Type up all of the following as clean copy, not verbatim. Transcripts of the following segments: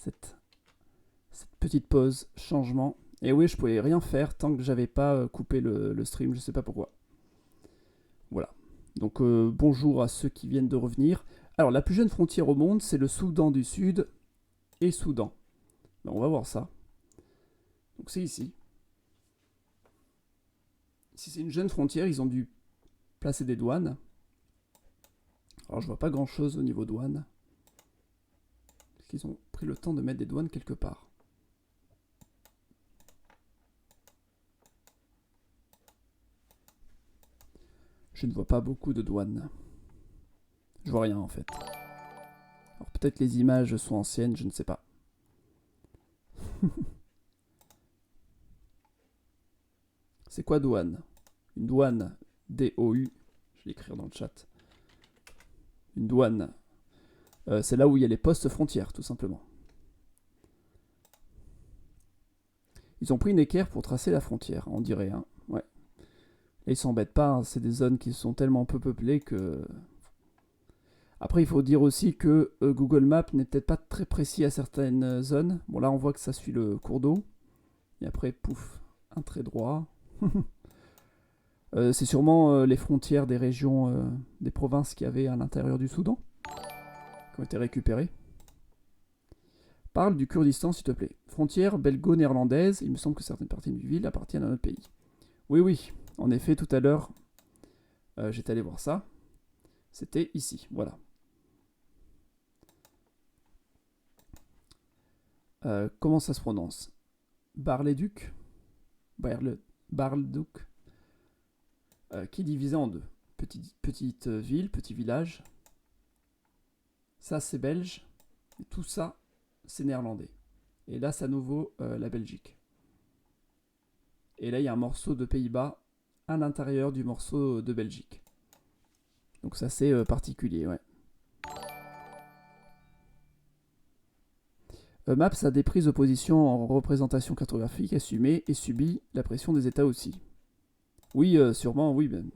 cette petite pause, changement. Et oui, je pouvais rien faire tant que j'avais pas coupé le stream, je sais pas pourquoi. Voilà. Donc bonjour à ceux qui viennent de revenir. Alors la plus jeune frontière au monde, c'est le Soudan du Sud et Soudan. Ben, on va voir ça. Donc c'est ici. Si c'est une jeune frontière, ils ont dû placer des douanes. Alors je vois pas grand chose au niveau douane. Parce qu'ils ont pris le temps de mettre des douanes quelque part. Je ne vois pas beaucoup de douanes. Je vois rien en fait. Alors peut-être les images sont anciennes, je ne sais pas. C'est quoi douane? Une douane, D-O-U, je vais l'écrire dans le chat. Une douane, c'est là où il y a les postes frontières, tout simplement. Ils ont pris une équerre pour tracer la frontière, on dirait. Hein. Ouais. Et ils s'embêtent pas, hein. C'est des zones qui sont tellement peu peuplées que... Après, il faut dire aussi que Google Maps n'est peut-être pas très précis à certaines zones. Bon, là, on voit que ça suit le cours d'eau. Et après, pouf, un trait droit. C'est sûrement les frontières des régions, des provinces qu'il y avait à l'intérieur du Soudan, qui ont été récupérées. Parle du Kurdistan, s'il te plaît. Frontière belgo-néerlandaise, il me semble que certaines parties du ville appartiennent à notre pays. Oui, oui, en effet, tout à l'heure, j'étais allé voir ça. C'était ici, voilà. Comment ça se prononce? Bar-le-Duc, Bar-le-Duc, qui est divisé en deux. Petite ville, petit village. Ça, c'est belge. Et tout ça, c'est néerlandais. Et là, c'est à nouveau la Belgique. Et là, il y a un morceau de Pays-Bas à l'intérieur du morceau de Belgique. Donc ça, c'est particulier, ouais. Maps a des prises de position en représentation cartographique assumées et subit la pression des États aussi. Oui, sûrement, oui. Ben.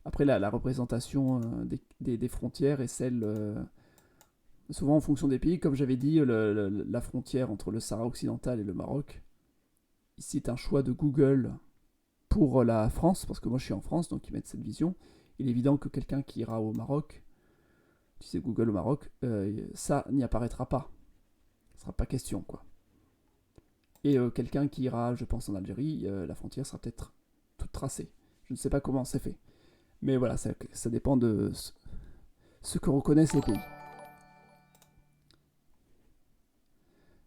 Après, la représentation des frontières est celle... souvent en fonction des pays, comme j'avais dit, la frontière entre le Sahara occidental et le Maroc. Ici, c'est un choix de Google pour la France, parce que moi je suis en France, donc ils mettent cette vision. Il est évident que quelqu'un qui ira au Maroc, tu sais Google au Maroc, ça n'y apparaîtra pas. Ce sera pas question, quoi. Et quelqu'un qui ira, je pense, en Algérie, la frontière sera peut-être toute tracée. Je ne sais pas comment c'est fait. Mais voilà, ça dépend de ce que reconnaissent les pays.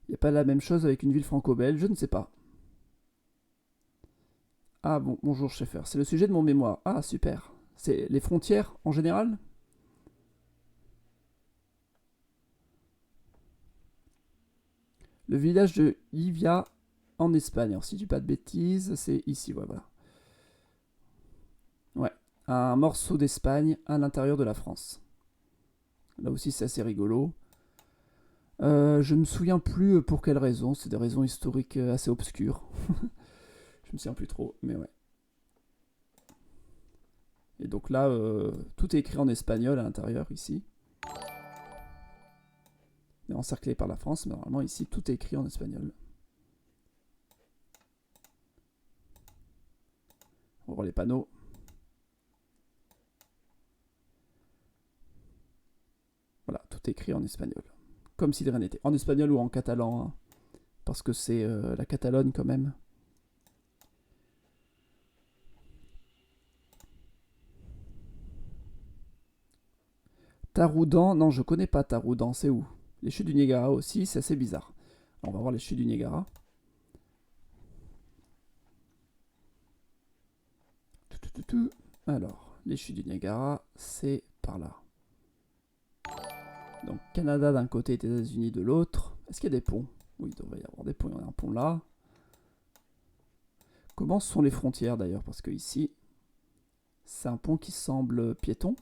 Il n'y a pas la même chose avec une ville franco-belge, je ne sais pas. Ah bon, bonjour Schaeffer, c'est le sujet de mon mémoire. Ah super. C'est les frontières en général? Le village de Ivia en Espagne. Alors si je dis pas de bêtises, c'est ici, ouais, voilà. Ouais, un morceau d'Espagne à l'intérieur de la France. Là aussi c'est assez rigolo. Je me souviens plus pour quelles raisons, c'est des raisons historiques assez obscures. Je me souviens plus trop, mais ouais. Et donc là, tout est écrit en espagnol à l'intérieur, ici. On est encerclé par la France, mais normalement ici, tout est écrit en espagnol. On va voir les panneaux. Voilà, tout est écrit en espagnol. Comme si de rien n'était. En espagnol ou en catalan, hein, parce que c'est la Catalogne quand même. Taroudan, non, je connais pas Taroudan, c'est où? Les chutes du Niagara aussi, c'est assez bizarre. Alors, on va voir les chutes du Niagara. Alors, les chutes du Niagara, c'est par là. Donc, Canada d'un côté et États-Unis de l'autre. Est-ce qu'il y a des ponts? Oui, il devrait y avoir des ponts. Il y en a un pont là. Comment sont les frontières d'ailleurs? Parce que ici, c'est un pont qui semble piéton.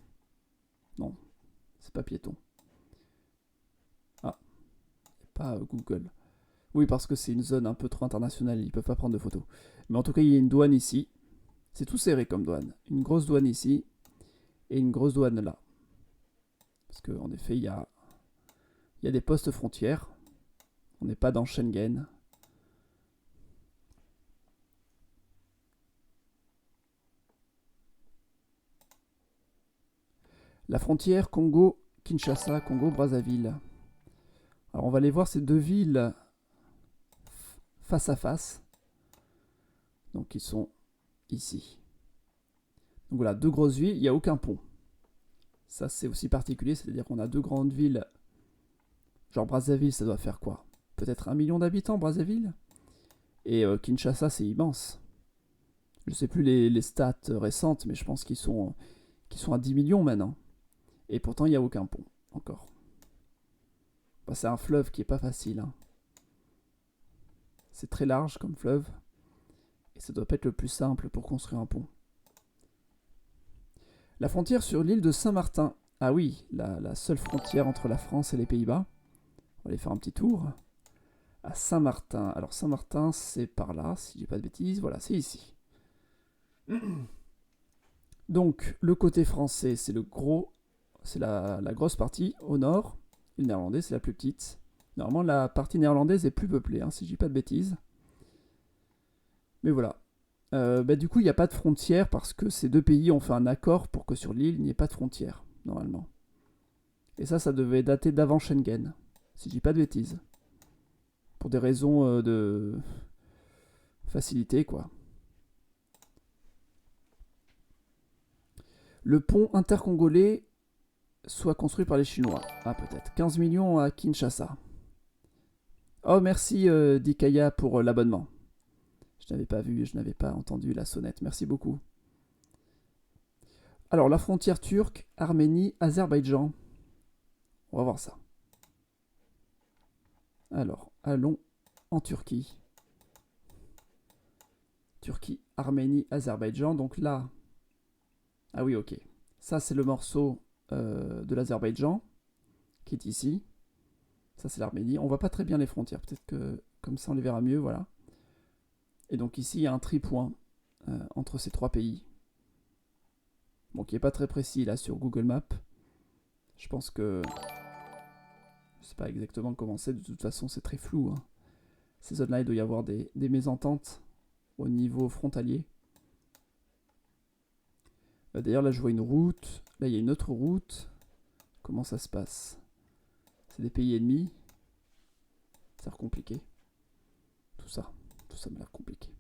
Non, c'est pas piéton. Ah, pas Google. Oui, parce que c'est une zone un peu trop internationale, ils peuvent pas prendre de photos. Mais en tout cas, il y a une douane ici. C'est tout serré comme douane. Une grosse douane ici et une grosse douane là. Parce qu'en effet, il y a des postes frontières. On n'est pas dans Schengen. La frontière Congo-Kinshasa, Congo-Brazzaville. Alors on va aller voir ces deux villes face à face. Donc ils sont ici. Donc voilà, deux grosses villes, il n'y a aucun pont. Ça c'est aussi particulier, c'est-à-dire qu'on a deux grandes villes. Genre Brazzaville, ça doit faire quoi? Peut-être 1 million d'habitants, Brazzaville. Et Kinshasa, c'est immense. Je ne sais plus les stats récentes, mais je pense qu'ils sont à 10 millions maintenant. Et pourtant, il n'y a aucun pont, encore. Bah, c'est un fleuve qui est pas facile. Hein. C'est très large comme fleuve. Et ça doit pas être le plus simple pour construire un pont. La frontière sur l'île de Saint-Martin. Ah oui, la seule frontière entre la France et les Pays-Bas. On va aller faire un petit tour. À Saint-Martin. Alors Saint-Martin, c'est par là, si je dis pas de bêtises. Voilà, c'est ici. Donc, le côté français, c'est la grosse partie au nord. Et le néerlandais, c'est la plus petite. Normalement, la partie néerlandaise est plus peuplée, hein, si je dis pas de bêtises. Mais voilà. Du coup, il n'y a pas de frontière parce que ces deux pays ont fait un accord pour que sur l'île, il n'y ait pas de frontière, normalement. Et ça devait dater d'avant Schengen, si je dis pas de bêtises. Pour des raisons de facilité, quoi. Le pont intercongolais soit construit par les Chinois. Ah, peut-être. 15 millions à Kinshasa. Oh, merci Dikaya pour l'abonnement. Je n'avais pas vu, je n'avais pas entendu la sonnette. Merci beaucoup. Alors, la frontière turque, Arménie, Azerbaïdjan. On va voir ça. Alors, allons en Turquie. Turquie, Arménie, Azerbaïdjan. Donc là... Ah oui, ok. Ça, c'est le morceau de l'Azerbaïdjan, qui est ici. Ça, c'est l'Arménie. On voit pas très bien les frontières. Peut-être que comme ça, on les verra mieux, voilà. Et donc ici, il y a un tripoint entre ces trois pays. Bon, qui n'est pas très précis, là, sur Google Maps. Je pense que... Je sais pas exactement comment c'est. De toute façon, c'est très flou. Hein. Ces zones-là, il doit y avoir des mésententes au niveau frontalier. D'ailleurs, là, je vois une route. Là, il y a une autre route. Comment ça se passe? C'est des pays ennemis. Ça a l'air compliqué. Tout ça m'a l'air compliqué.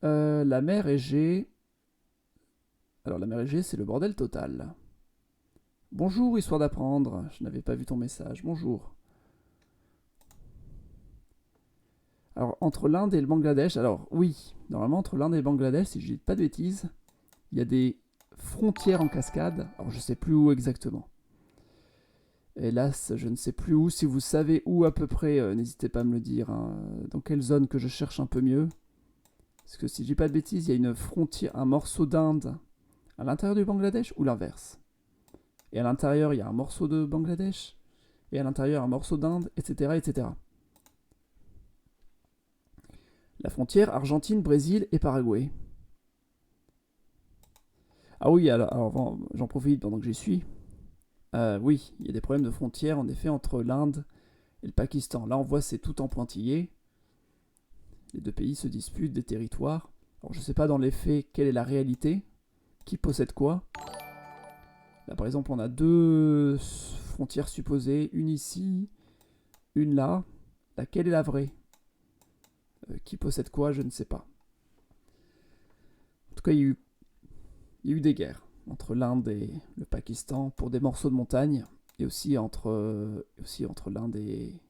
La mer Égée. Alors, la mer Égée, c'est le bordel total. Bonjour, histoire d'apprendre. Je n'avais pas vu ton message. Bonjour. Alors, entre l'Inde et le Bangladesh, alors oui, normalement, entre l'Inde et le Bangladesh, si je dis pas de bêtises, il y a des frontières en cascade. Alors, je sais plus où exactement. Hélas, je ne sais plus où. Si vous savez où à peu près, n'hésitez pas à me le dire. Hein. Dans quelle zone que je cherche un peu mieux. Parce que si je dis pas de bêtises, il y a une frontière, un morceau d'Inde à l'intérieur du Bangladesh ou l'inverse. Et à l'intérieur, il y a un morceau de Bangladesh. Et à l'intérieur, un morceau d'Inde, etc., etc. La frontière Argentine, Brésil et Paraguay. Ah oui, alors j'en profite pendant que j'y suis. Oui, il y a des problèmes de frontières en effet entre l'Inde et le Pakistan. Là, on voit c'est tout en pointillé. Les deux pays se disputent des territoires. Alors, je ne sais pas dans les faits quelle est la réalité. Qui possède quoi? Là, par exemple, on a deux frontières supposées. Une ici, une là. Laquelle est la vraie? Qui possède quoi? Je ne sais pas. En tout cas, il y a eu des guerres entre l'Inde et le Pakistan pour des morceaux de montagne. Et aussi entre l'Inde et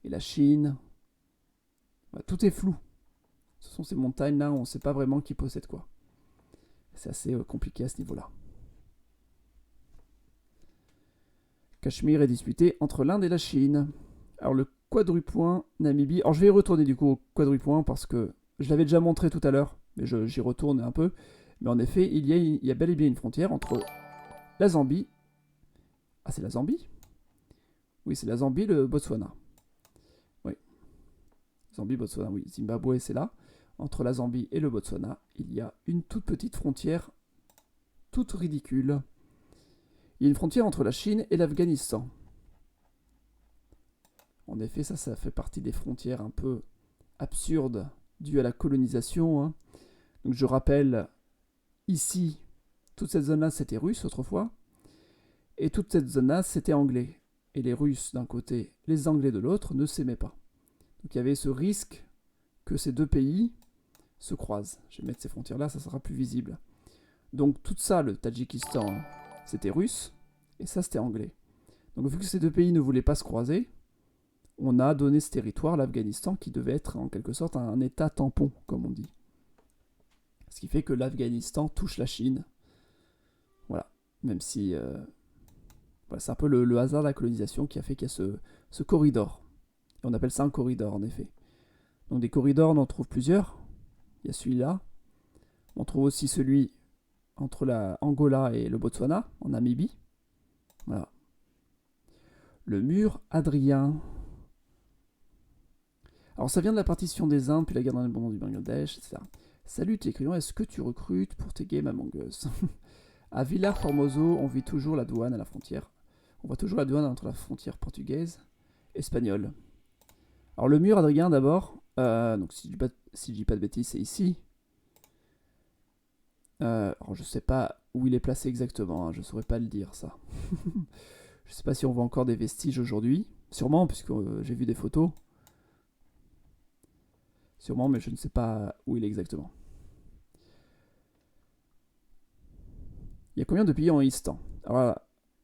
la Chine. Tout est flou. Ce sont ces montagnes-là où on ne sait pas vraiment qui possède quoi. C'est assez compliqué à ce niveau-là. Cachemire est disputé entre l'Inde et la Chine. Alors le quadrupoint Namibie. Alors je vais y retourner du coup au quadrupoint parce que je l'avais déjà montré tout à l'heure, mais j'y retourne un peu. Mais en effet, il y a bel et bien une frontière entre la Zambie. Ah, c'est la Zambie? Oui, c'est la Zambie, le Botswana. Oui. Zambie, Botswana, oui. Zimbabwe, c'est là. Entre la Zambie et le Botswana, il y a une toute petite frontière, toute ridicule. Il y a une frontière entre la Chine et l'Afghanistan. En effet, ça fait partie des frontières un peu absurdes dues à la colonisation, hein. Donc je rappelle, ici, toute cette zone-là, c'était russe autrefois, et toute cette zone-là, c'était anglais. Et les Russes d'un côté, les Anglais de l'autre, ne s'aimaient pas. Donc il y avait ce risque que ces deux pays se croisent. Je vais mettre ces frontières-là, ça sera plus visible. Donc tout ça, le Tadjikistan, c'était russe, et ça, c'était anglais. Donc vu que ces deux pays ne voulaient pas se croiser, on a donné ce territoire, l'Afghanistan, qui devait être en quelque sorte un état tampon, comme on dit. Ce qui fait que l'Afghanistan touche la Chine. Voilà. Même si... voilà, c'est un peu le hasard de la colonisation qui a fait qu'il y a ce corridor. Et on appelle ça un corridor, en effet. Donc des corridors, on en trouve plusieurs. Il y a celui-là. On trouve aussi celui entre la Angola et le Botswana, en Namibie. Voilà. Le mur Hadrien. Alors ça vient de la partition des Indes, puis la guerre d'indépendance du Bangladesh, etc. Salut tes crayons, est-ce que tu recrutes pour tes games Among Us? À Villar Formoso, on vit toujours la douane à la frontière. On voit toujours la douane entre la frontière portugaise et espagnole. Alors le mur Hadrien d'abord, donc si je dis pas de bêtises, c'est ici. Alors je sais pas où il est placé exactement, hein, je saurais pas le dire ça. Je sais pas si on voit encore des vestiges aujourd'hui, sûrement puisque j'ai vu des photos. Sûrement, mais je ne sais pas où il est exactement. Il y a combien de pays en Istan? Alors,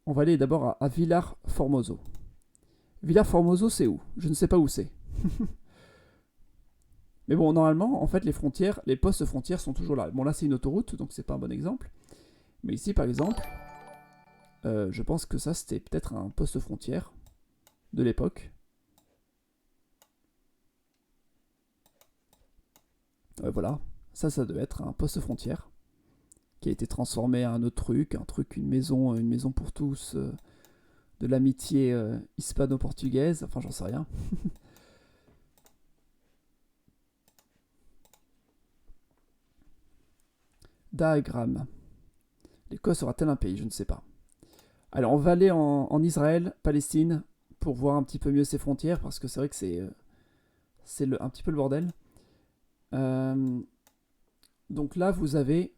on va aller d'abord à Villar Formoso. Villar Formoso, c'est où? Je ne sais pas où c'est. Mais bon, normalement, en fait, les frontières, les postes frontières sont toujours là. Bon, là, c'est une autoroute, donc c'est pas un bon exemple. Mais ici, par exemple, je pense que ça, c'était peut-être un poste frontière de l'époque. Voilà, ça devait être un poste frontière qui a été transformé en un autre truc, une maison pour tous, de l'amitié hispano-portugaise, enfin j'en sais rien. Diagramme. L'Écosse sera-t-elle un pays? Je ne sais pas. Alors on va aller en Israël, Palestine, pour voir un petit peu mieux ses frontières, parce que c'est vrai que c'est un petit peu le bordel. Donc là vous avez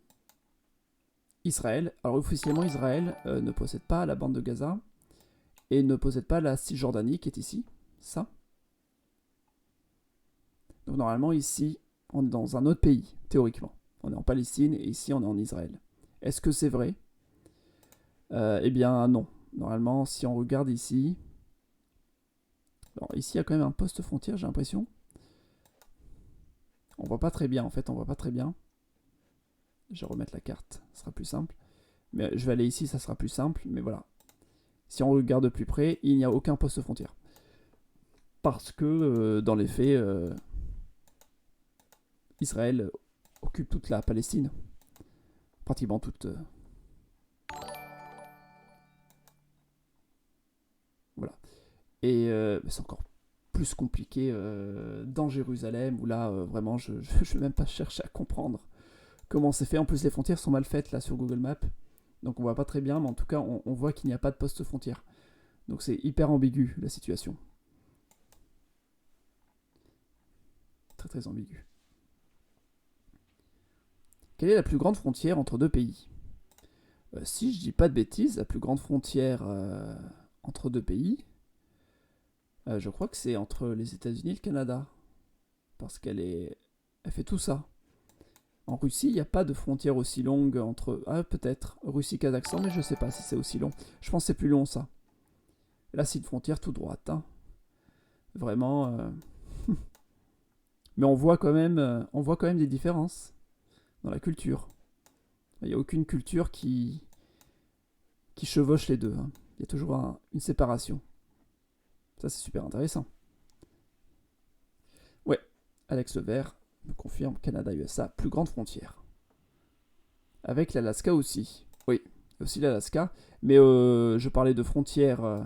Israël. Alors officiellement Israël ne possède pas la bande de Gaza et ne possède pas la Cisjordanie qui est ici, ça. Donc normalement ici on est dans un autre pays, théoriquement. On est en Palestine et ici on est en Israël. Est-ce que c'est vrai? Eh bien non. Normalement si on regarde ici... Alors ici il y a quand même un poste frontière j'ai l'impression. On voit pas très bien en fait, on voit pas très bien. Je vais remettre la carte, ce sera plus simple. Mais je vais aller ici, ça sera plus simple, mais voilà. Si on regarde de plus près, il n'y a aucun poste frontière. Parce que, dans les faits, Israël occupe toute la Palestine. Pratiquement toute. Voilà. Et c'est encore plus compliqué dans Jérusalem, où là, vraiment, je ne vais même pas chercher à comprendre comment c'est fait. En plus, les frontières sont mal faites, là, sur Google Maps. Donc on voit pas très bien, mais en tout cas, on voit qu'il n'y a pas de poste frontière. Donc c'est hyper ambigu, la situation. Très très ambigu. Quelle est la plus grande frontière entre deux pays? Si je dis pas de bêtises, la plus grande frontière entre deux pays, je crois que c'est entre les États-Unis et le Canada. Parce elle fait tout ça. En Russie, il n'y a pas de frontière aussi longue entre... Ah, peut-être. Russie-Kazakhstan, mais je sais pas si c'est aussi long. Je pense que c'est plus long, ça. Là, c'est une frontière tout droite. Hein. Vraiment... Mais on voit quand même des différences dans la culture. Il n'y a aucune culture qui chevauche les deux. Hein. Il y a toujours une séparation. Ça, c'est super intéressant. Ouais, Alex Levert me confirme Canada-USA, plus grande frontière. Avec l'Alaska aussi. Oui, aussi l'Alaska. Mais je parlais de frontières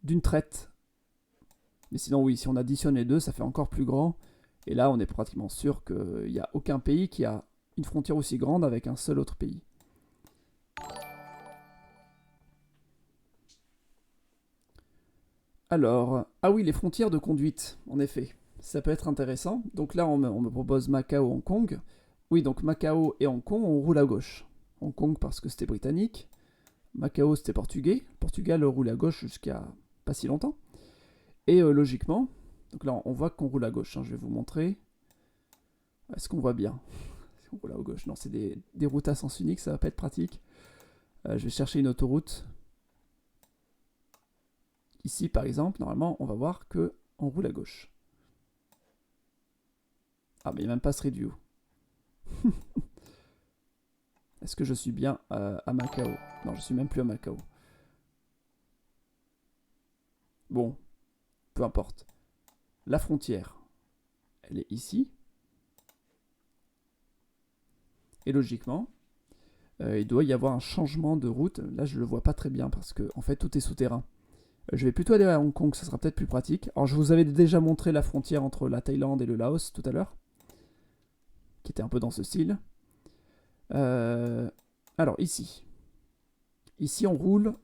d'une traite. Mais sinon, oui, si on additionne les deux, ça fait encore plus grand. Et là, on est pratiquement sûr qu'il n'y a aucun pays qui a une frontière aussi grande avec un seul autre pays. Alors, ah oui, les frontières de conduite, en effet. Ça peut être intéressant. Donc là, on me propose Macao, Hong Kong. Oui, donc Macao et Hong Kong, on roule à gauche. Hong Kong parce que c'était britannique. Macao, c'était portugais. Portugal roule à gauche jusqu'à pas si longtemps. Et logiquement, donc là, on voit qu'on roule à gauche, hein. Je vais vous montrer. Est-ce qu'on voit bien? On roule à gauche. Non, c'est des routes à sens unique, ça va pas être pratique. Je vais chercher une autoroute. Ici, par exemple, normalement, on va voir que on roule à gauche. Ah, mais il n'y a même pas Street View. Est-ce que je suis bien à Macao? Non, je suis même plus à Macao. Bon, peu importe. La frontière, elle est ici. Et logiquement, il doit y avoir un changement de route. Là, je ne le vois pas très bien parce que, en fait, tout est souterrain. Je vais plutôt aller à Hong Kong, ça sera peut-être plus pratique. Alors, je vous avais déjà montré la frontière entre la Thaïlande et le Laos tout à l'heure, qui était un peu dans ce style. Alors, ici. Ici, on roule.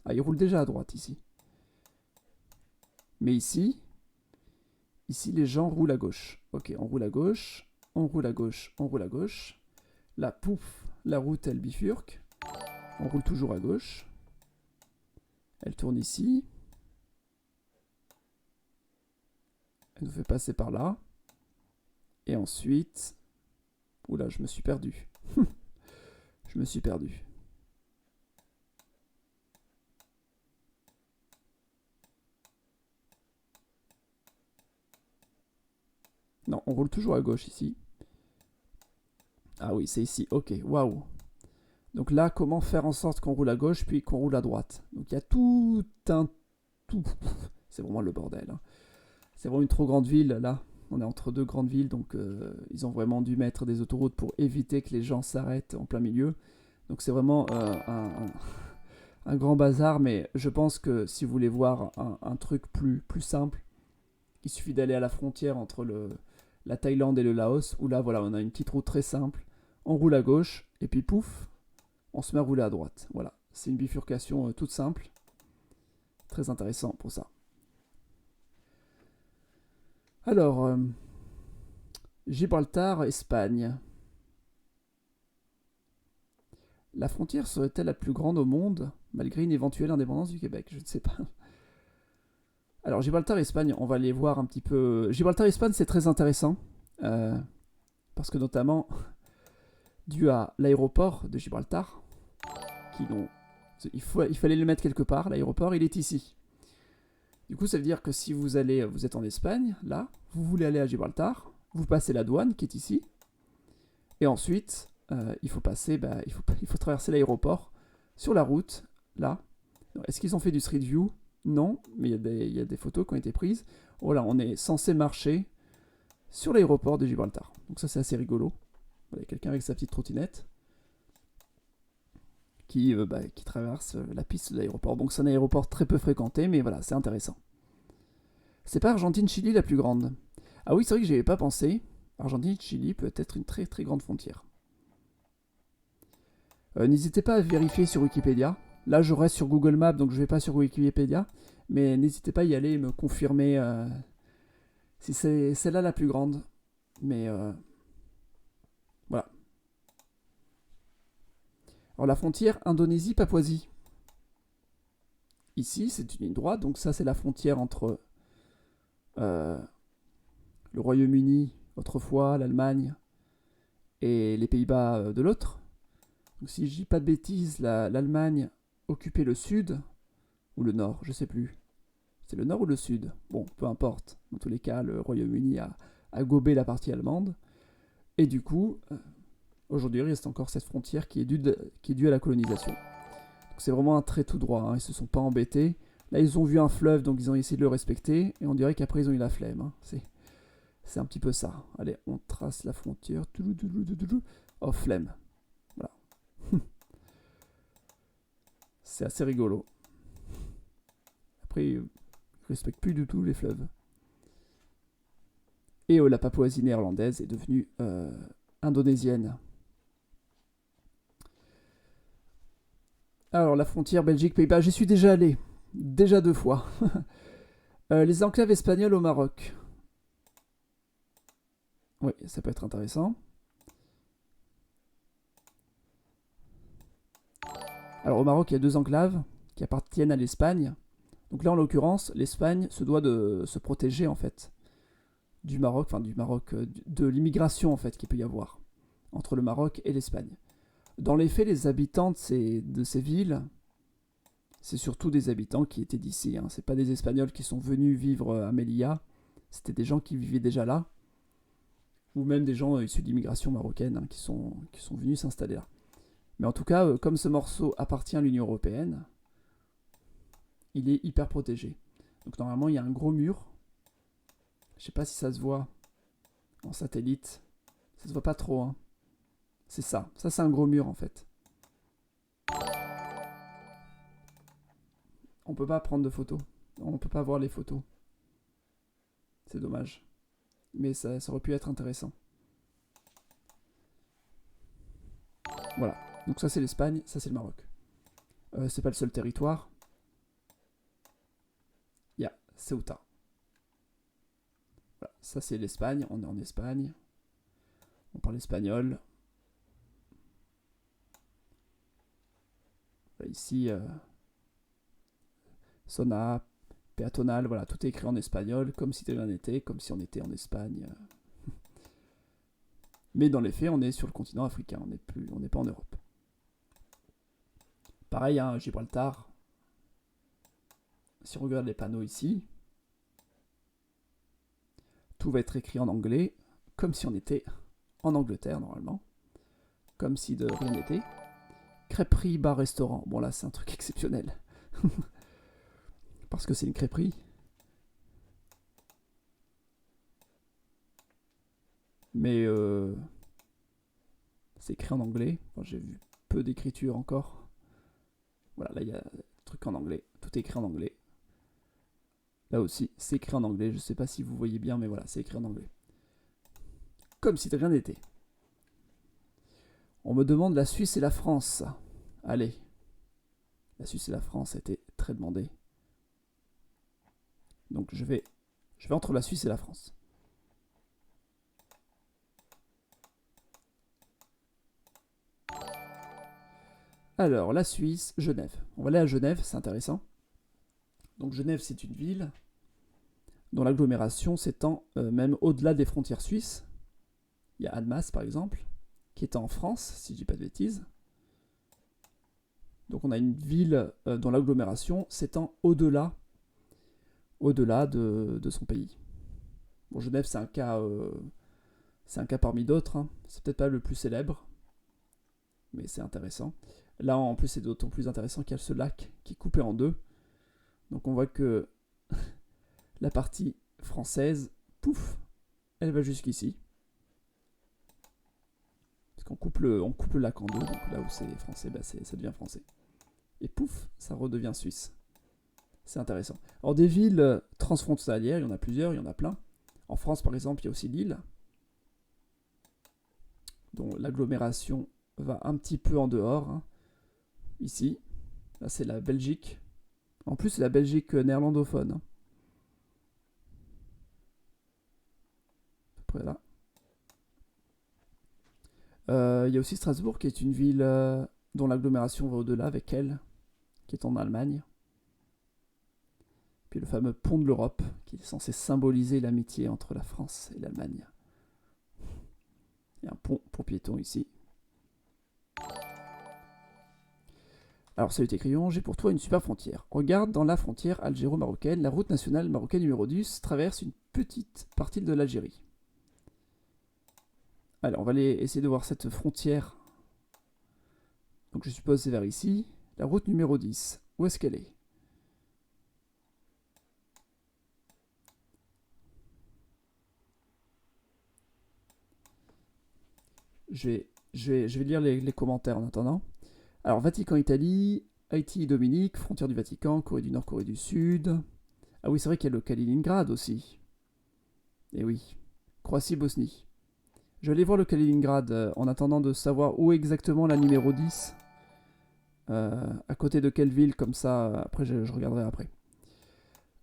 Ah, il roule déjà à droite, ici. Mais ici, les gens roulent à gauche. Ok, on roule à gauche, on roule à gauche, on roule à gauche. Là, pouf, la route, elle bifurque. On roule toujours à gauche. Elle tourne ici. Elle nous fait passer par là. Et ensuite... Oula, je me suis perdu. Je me suis perdu. Non, on roule toujours à gauche ici. Ah oui, c'est ici. Ok, waouh. Donc là, comment faire en sorte qu'on roule à gauche puis qu'on roule à droite? Donc il y a tout un... C'est vraiment le bordel, hein. C'est vraiment une trop grande ville, là. On est entre deux grandes villes, donc ils ont vraiment dû mettre des autoroutes pour éviter que les gens s'arrêtent en plein milieu. Donc c'est vraiment un grand bazar, mais je pense que si vous voulez voir un truc plus simple, il suffit d'aller à la frontière entre la Thaïlande et le Laos, où là, voilà, on a une petite route très simple. On roule à gauche, et puis pouf, on se met à rouler à droite. Voilà, c'est une bifurcation toute simple. Très intéressant pour ça. Alors, Gibraltar, Espagne. La frontière serait-elle la plus grande au monde, malgré une éventuelle indépendance du Québec? Je ne sais pas. Alors, Gibraltar, Espagne, on va aller voir un petit peu. Gibraltar, Espagne, c'est très intéressant. Parce que notamment, dû à l'aéroport de Gibraltar, il fallait le mettre quelque part, l'aéroport, il est ici. Du coup, ça veut dire que si vous êtes en Espagne, là, vous voulez aller à Gibraltar, vous passez la douane qui est ici, et ensuite, il faut passer, il faut traverser l'aéroport sur la route, là. Est-ce qu'ils ont fait du Street View? Non, mais il y a des photos qui ont été prises. Voilà, on est censé marcher sur l'aéroport de Gibraltar. Donc ça, c'est assez rigolo. Il y a quelqu'un avec sa petite trottinette qui traverse la piste de l'aéroport. Donc c'est un aéroport très peu fréquenté, mais voilà, c'est intéressant. C'est pas Argentine-Chili la plus grande? Ah oui, c'est vrai que j'y avais pas pensé. Argentine-Chili peut être une très très grande frontière. N'hésitez pas à vérifier sur Wikipédia. Là, je reste sur Google Maps, donc je vais pas sur Wikipédia. Mais n'hésitez pas à y aller et me confirmer si c'est celle-là la plus grande. Mais voilà. Alors la frontière Indonésie-Papouasie. Ici, c'est une ligne droite, donc ça c'est la frontière entre le Royaume-Uni, autrefois, l'Allemagne, et les Pays-Bas de l'autre. Donc si je dis pas de bêtises, l'Allemagne occupait le sud, ou le nord, je sais plus. C'est le nord ou le sud? Bon, peu importe. Dans tous les cas, le Royaume-Uni a gobé la partie allemande. Et du coup, aujourd'hui, il reste encore cette frontière qui est due à la colonisation. Donc c'est vraiment un trait tout droit, hein. Ils se sont pas embêtés. Là, ils ont vu un fleuve, donc ils ont essayé de le respecter. Et on dirait qu'après, ils ont eu la flemme, hein. C'est un petit peu ça. Allez, on trace la frontière. Oh, flemme. Voilà. C'est assez rigolo. Après, ils respectent plus du tout les fleuves. Et la Papouasie néerlandaise est devenue indonésienne. Alors, la frontière Belgique-Pays-Bas, j'y suis déjà allé. Déjà 2 fois. Les enclaves espagnoles au Maroc. Oui, ça peut être intéressant. Alors au Maroc, il y a 2 enclaves qui appartiennent à l'Espagne. Donc là, en l'occurrence, l'Espagne se doit de se protéger en fait du Maroc, enfin du Maroc, de l'immigration en fait qu'il peut y avoir entre le Maroc et l'Espagne. Dans les faits, les habitants de ces villes, c'est surtout des habitants qui étaient d'ici. Hein. C'est pas des Espagnols qui sont venus vivre à Melilla. C'était des gens qui vivaient déjà là, ou même des gens issus de l'immigration marocaine hein, qui sont venus s'installer là. Mais en tout cas, comme ce morceau appartient à l'Union Européenne, il est hyper protégé. Donc normalement, il y a un gros mur. Je sais pas si ça se voit en satellite. Ça se voit pas trop. Hein. C'est ça. Ça, c'est un gros mur en fait. On peut pas prendre de photos. On peut pas voir les photos. C'est dommage. Mais ça aurait pu être intéressant. Voilà. Donc ça, c'est l'Espagne. Ça, c'est le Maroc. C'est pas le seul territoire. Il y a Ceuta. Voilà. Ça, c'est l'Espagne. On est en Espagne. On parle espagnol. Là, ici, zona péatonale, voilà, tout est écrit en espagnol, comme si de rien n'était, comme si on était en Espagne. Mais dans les faits, on est sur le continent africain, on n'est pas en Europe. Pareil, hein, Gibraltar. Si on regarde les panneaux ici, tout va être écrit en anglais, comme si on était en Angleterre normalement, comme si de rien n'était. Crêperie, bar, restaurant. Bon là, c'est un truc exceptionnel. Parce que c'est une crêperie. Mais c'est écrit en anglais. Enfin, j'ai vu peu d'écriture encore. Voilà, là il y a un truc en anglais. Tout est écrit en anglais. Là aussi, c'est écrit en anglais. Je sais pas si vous voyez bien, mais voilà, c'est écrit en anglais. Comme si de rien n'était. On me demande la Suisse et la France. Allez. La Suisse et la France étaient très demandées. Donc je vais entre la Suisse et la France. Alors, la Suisse, Genève. On va aller à Genève, c'est intéressant. Donc Genève, c'est une ville dont l'agglomération s'étend même au-delà des frontières suisses. Il y a Annemasse, par exemple, qui est en France, si je dis pas de bêtises. Donc on a une ville dont l'agglomération s'étend au-delà de son pays. Bon, Genève, c'est un cas parmi d'autres. Hein. C'est peut-être pas le plus célèbre, mais c'est intéressant. Là, en plus, c'est d'autant plus intéressant qu'il y a ce lac qui est coupé en deux. Donc on voit que la partie française, pouf, elle va jusqu'ici. Parce qu'on coupe le lac en deux, donc là où c'est français, bah ça devient français. Et pouf, ça redevient suisse. C'est intéressant. Alors des villes transfrontalières, il y en a plusieurs, il y en a plein. En France, par exemple, il y a aussi Lille, dont l'agglomération va un petit peu en dehors. Hein. Ici, là c'est la Belgique. En plus, c'est la Belgique néerlandophone. Hein. À peu près là. Il y a aussi Strasbourg, qui est une ville dont l'agglomération va au-delà avec elle, qui est en Allemagne. Puis le fameux pont de l'Europe, qui est censé symboliser l'amitié entre la France et l'Allemagne. Il y a un pont pour piétons ici. Alors salut tes crayons, j'ai pour toi une super frontière. Regarde, dans la frontière algéro-marocaine, la route nationale marocaine numéro 10 traverse une petite partie de l'Algérie. Alors on va aller essayer de voir cette frontière. Donc je suppose c'est vers ici. La route numéro 10, où est-ce qu'elle est? Je vais lire les commentaires en attendant. Alors, Vatican-Italie, Haïti-Dominique, frontière du Vatican, Corée du Nord, Corée du Sud. Ah oui, c'est vrai qu'il y a le Kaliningrad aussi. Et oui, Croatie-Bosnie. Je vais aller voir le Kaliningrad en attendant de savoir où exactement la numéro 10. À côté de quelle ville, comme ça, après je regarderai après.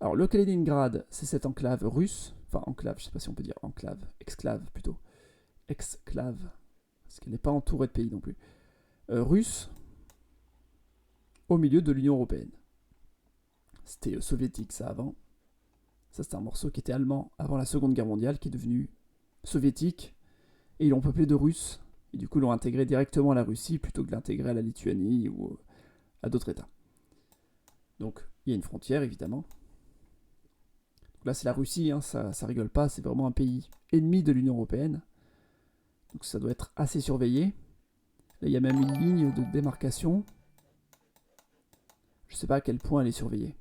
Alors le Kaliningrad, c'est cette enclave russe, enfin enclave, je sais pas si on peut dire enclave, exclave plutôt, exclave, parce qu'elle n'est pas entourée de pays non plus, russe, au milieu de l'Union Européenne. C'était soviétique ça avant. Ça c'était un morceau qui était allemand avant la Seconde Guerre mondiale, qui est devenu soviétique, et ils l'ont peuplé de Russes, et du coup l'ont intégré directement à la Russie plutôt que de l'intégrer à la Lituanie ou à d'autres États. Donc il y a une frontière évidemment. Donc là c'est la Russie, hein, ça rigole pas, c'est vraiment un pays ennemi de l'Union Européenne. Donc ça doit être assez surveillé. Là il y a même une ligne de démarcation. Je sais pas à quel point elle est surveillée.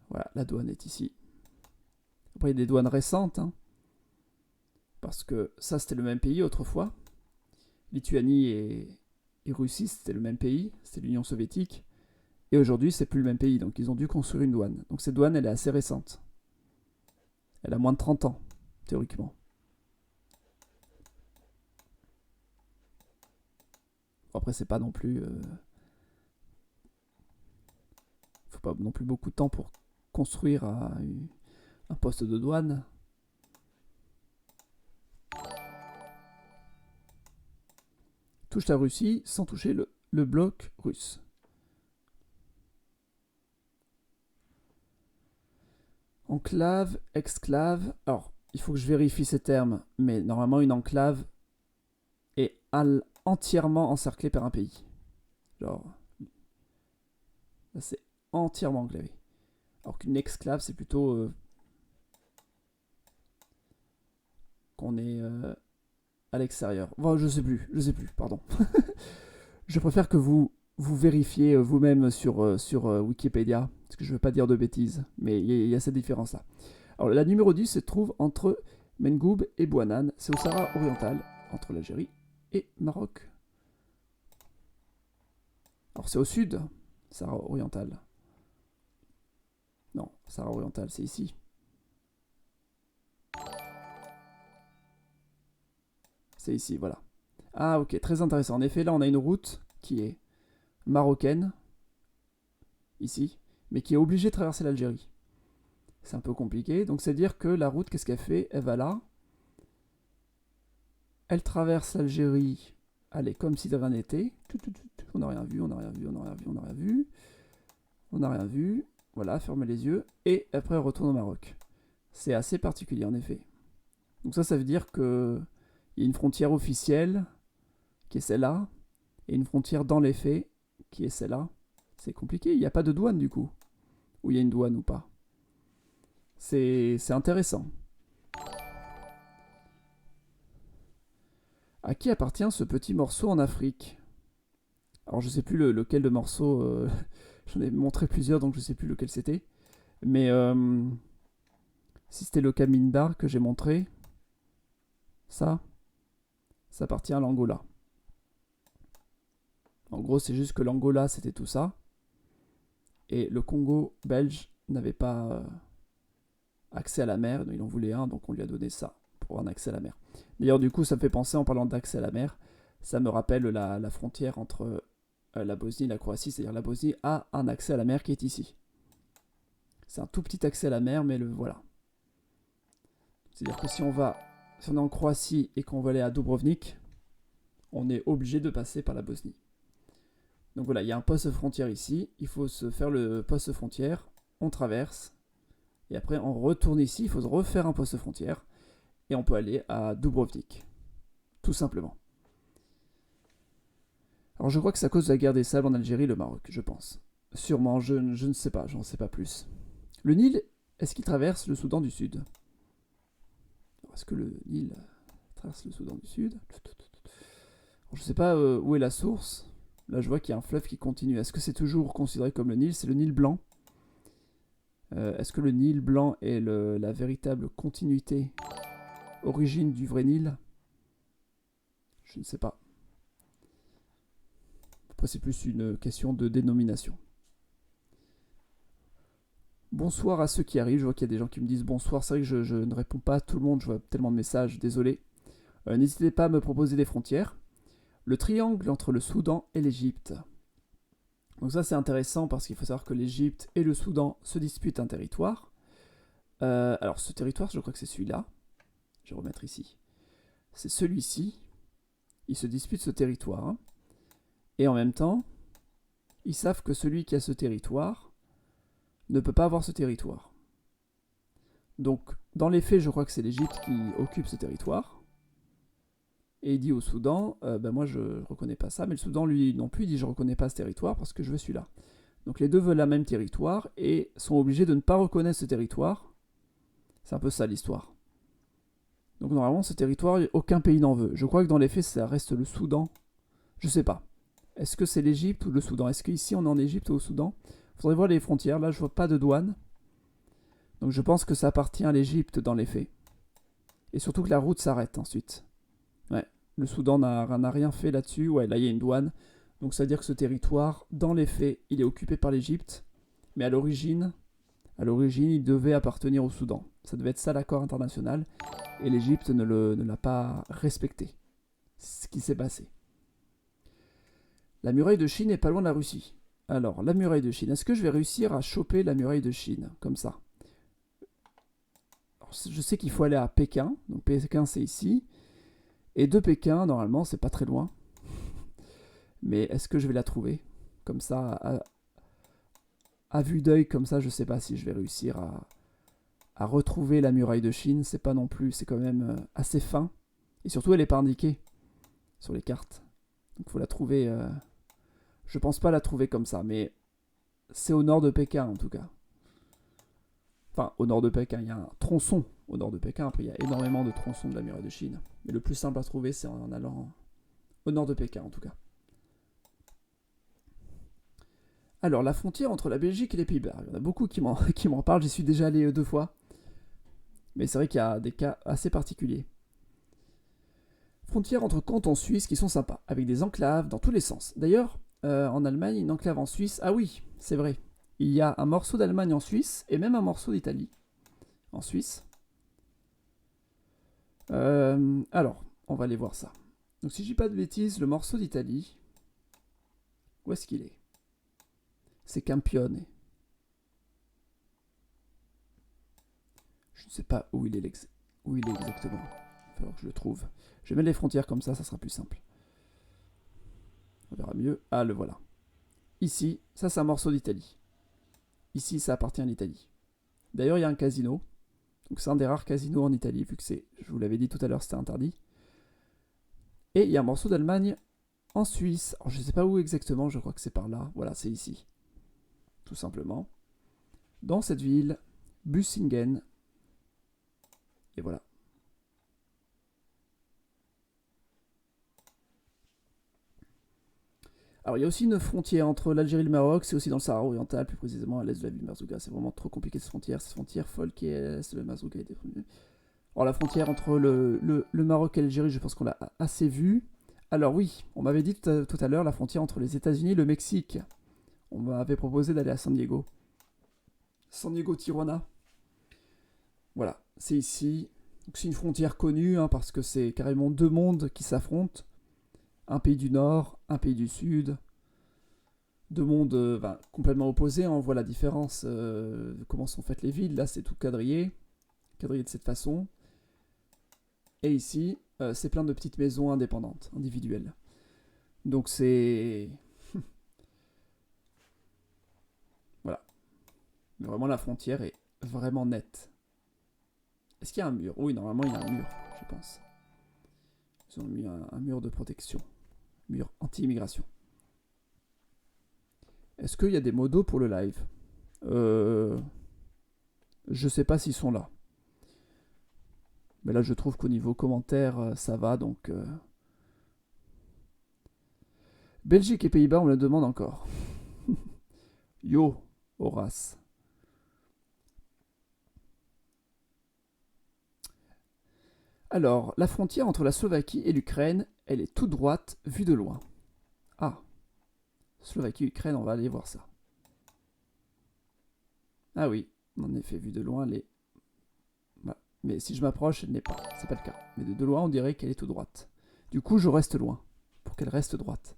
Voilà, la douane est ici. Après, il y a des douanes récentes, hein, parce que ça, c'était le même pays autrefois. Lituanie et Russie, c'était le même pays, c'était l'Union soviétique. Et aujourd'hui, c'est plus le même pays, donc ils ont dû construire une douane. Donc cette douane, elle est assez récente. Elle a moins de 30 ans, théoriquement. Après, c'est pas non plus... faut pas non plus beaucoup de temps pour construire un poste de douane. Touche la Russie sans toucher le bloc russe. Enclave, exclave. Alors, il faut que je vérifie ces termes, mais normalement, une enclave est entièrement encerclée par un pays. Genre, là, c'est entièrement enclavé. Alors qu'une exclave, c'est plutôt qu'on est à l'extérieur. Bon, je sais plus, pardon. Je préfère que vous vérifiez vous-même sur Wikipédia, parce que je ne veux pas dire de bêtises, mais il y a cette différence-là. Alors, la numéro 10 se trouve entre Mengoub et Bouanan, c'est au Sahara oriental, entre l'Algérie et Maroc. Alors, c'est au sud, Sahara oriental. Non, Sahara oriental, c'est ici. C'est ici, voilà. Ah, ok, très intéressant. En effet, là, on a une route qui est marocaine, ici, mais qui est obligée de traverser l'Algérie. C'est un peu compliqué. Donc, c'est dire que la route, qu'est-ce qu'elle fait? Elle va là. Elle traverse l'Algérie. Allez, comme si de rien n'était. On n'a rien vu, on n'a rien vu, on n'a rien vu, on n'a rien vu. On n'a rien vu. Voilà, fermez les yeux. Et après, on retourne au Maroc. C'est assez particulier, en effet. Donc ça veut dire qu'il y a une frontière officielle, qui est celle-là, et une frontière dans les faits, qui est celle-là. C'est compliqué, il n'y a pas de douane, du coup. Ou il y a une douane ou pas. C'est intéressant. À qui appartient ce petit morceau en Afrique? Alors je sais plus lequel de morceau, j'en ai montré plusieurs donc je sais plus lequel c'était. Mais si c'était le Camindar que j'ai montré, ça appartient à l'Angola. En gros c'est juste que l'Angola c'était tout ça. Et le Congo belge n'avait pas accès à la mer, il en voulait un donc on lui a donné ça pour un accès à la mer. D'ailleurs du coup ça me fait penser en parlant d'accès à la mer, ça me rappelle la frontière entre la Bosnie et la Croatie, c'est-à-dire la Bosnie a un accès à la mer qui est ici. C'est un tout petit accès à la mer, mais le voilà. C'est-à-dire que si on est en Croatie et qu'on veut aller à Dubrovnik, on est obligé de passer par la Bosnie. Donc voilà, il y a un poste frontière ici, il faut se faire le poste frontière, on traverse, et après on retourne ici, il faut se refaire un poste frontière, et on peut aller à Dubrovnik. Tout simplement. Alors je crois que c'est à cause de la guerre des sables en Algérie et le Maroc, je pense. Sûrement, je ne sais pas, j'en sais pas plus. Le Nil, est-ce qu'il traverse le Soudan du Sud? Est-ce que le Nil traverse le Soudan du Sud? Je ne sais pas où est la source. Là, je vois qu'il y a un fleuve qui continue. Est-ce que c'est toujours considéré comme le Nil? C'est le Nil blanc. Est-ce que le Nil blanc est la véritable continuité, origine du vrai Nil? Je ne sais pas. Après, c'est plus une question de dénomination. Bonsoir à ceux qui arrivent. Je vois qu'il y a des gens qui me disent bonsoir. C'est vrai que je ne réponds pas à tout le monde. Je vois tellement de messages. Désolé. N'hésitez pas à me proposer des frontières. Le triangle entre le Soudan et l'Égypte. Donc ça c'est intéressant parce qu'il faut savoir que l'Égypte et le Soudan se disputent un territoire. Alors ce territoire, je crois que c'est celui-là. Je vais remettre ici. C'est celui-ci. Ils se disputent ce territoire. Hein. Et en même temps, ils savent que celui qui a ce territoire ne peut pas avoir ce territoire. Donc, dans les faits, je crois que c'est l'Égypte qui occupe ce territoire. Et il dit au Soudan, ben moi je ne reconnais pas ça, mais le Soudan lui non plus il dit je ne reconnais pas ce territoire parce que je veux celui-là. Donc les deux veulent le même territoire et sont obligés de ne pas reconnaître ce territoire. C'est un peu ça l'histoire. Donc normalement ce territoire, aucun pays n'en veut. Je crois que dans les faits ça reste le Soudan. Je sais pas. Est-ce que c'est l'Égypte ou le Soudan? Est-ce qu'ici on est en Égypte ou au Soudan? Il faudrait voir les frontières. Là je vois pas de douane. Donc je pense que ça appartient à l'Égypte dans les faits. Et surtout que la route s'arrête ensuite. Ouais. Le Soudan n'a rien fait là-dessus. Ouais, là il y a une douane. Donc ça veut dire que ce territoire, dans les faits, il est occupé par l'Égypte. Mais à l'origine, il devait appartenir au Soudan. Ça devait être ça l'accord international. Et l'Égypte ne l'a pas respecté. C'est ce qui s'est passé. La muraille de Chine n'est pas loin de la Russie. Alors, la muraille de Chine. Est-ce que je vais réussir à choper la muraille de Chine comme ça? Alors, je sais qu'il faut aller à Pékin. Donc Pékin, c'est ici. Et de Pékin, normalement, c'est pas très loin. Mais est-ce que je vais la trouver? Comme ça, à vue d'œil, comme ça, je sais pas si je vais réussir à retrouver la muraille de Chine. C'est pas non plus, c'est quand même assez fin. Et surtout, elle n'est pas indiquée sur les cartes. Donc il faut la trouver. Je pense pas la trouver comme ça, mais c'est au nord de Pékin en tout cas. Enfin, au nord de Pékin, il y a un tronçon au nord de Pékin. Après, il y a énormément de tronçons de la muraille de Chine. Mais le plus simple à trouver, c'est en allant au nord de Pékin en tout cas. Alors, la frontière entre la Belgique et les Pays-Bas. Il y en a beaucoup qui m'en parlent. J'y suis déjà allé 2 fois. Mais c'est vrai qu'il y a des cas assez particuliers. Frontières entre cantons suisses qui sont sympas, avec des enclaves dans tous les sens. D'ailleurs, en Allemagne, une enclave en Suisse. Ah oui, c'est vrai. Il y a un morceau d'Allemagne en Suisse et même un morceau d'Italie en Suisse. Alors, on va aller voir ça. Donc, si je dis pas de bêtises, le morceau d'Italie, où est-ce qu'il est? C'est Campione. Je ne sais pas où il est exactement. Il va falloir que je le trouve. Je vais mettre les frontières comme ça sera plus simple. On verra mieux. Ah, le voilà. Ici, ça c'est un morceau d'Italie. Ici, ça appartient à l'Italie. D'ailleurs, il y a un casino. Donc c'est un des rares casinos en Italie, vu que je vous l'avais dit tout à l'heure, c'était interdit. Et il y a un morceau d'Allemagne en Suisse. Alors je ne sais pas où exactement, je crois que c'est par là. Voilà, c'est ici. Tout simplement. Dans cette ville, Büssingen. Et voilà. Alors il y a aussi une frontière entre l'Algérie et le Maroc, c'est aussi dans le Sahara oriental, plus précisément à l'est de la ville de Merzouga. C'est vraiment trop compliqué cette frontière folle qui est à l'est de Merzouga. Alors la frontière entre le Maroc et l'Algérie, je pense qu'on l'a assez vue. Alors oui, on m'avait dit tout à l'heure la frontière entre les États-Unis et le Mexique. On m'avait proposé d'aller à San Diego. San Diego, Tijuana. Voilà, c'est ici. C'est une frontière connue hein, parce que c'est carrément 2 mondes qui s'affrontent. Un pays du Nord, un pays du Sud. 2 mondes complètement opposés. On voit la différence, comment sont faites les villes. Là, c'est tout quadrillé de cette façon. Et ici, c'est plein de petites maisons indépendantes, individuelles. Donc c'est... voilà. Mais vraiment, la frontière est vraiment nette. Est-ce qu'il y a un mur? Oui, normalement, il y a un mur, je pense. Ils ont mis un mur de protection. Mur anti-immigration. Est-ce qu'il y a des modos pour le live? Je sais pas s'ils sont là. Mais là, je trouve qu'au niveau commentaire, ça va, donc... Belgique et Pays-Bas, on me le demande encore. Yo, Horace. Alors, la frontière entre la Slovaquie et l'Ukraine, elle est toute droite, vue de loin. Ah. Slovaquie-Ukraine, on va aller voir ça. Ah oui, en effet, vue de loin, elle est... Voilà. Mais si je m'approche, elle n'est pas. C'est pas le cas. Mais de loin, on dirait qu'elle est tout droite. Du coup, je reste loin pour qu'elle reste droite.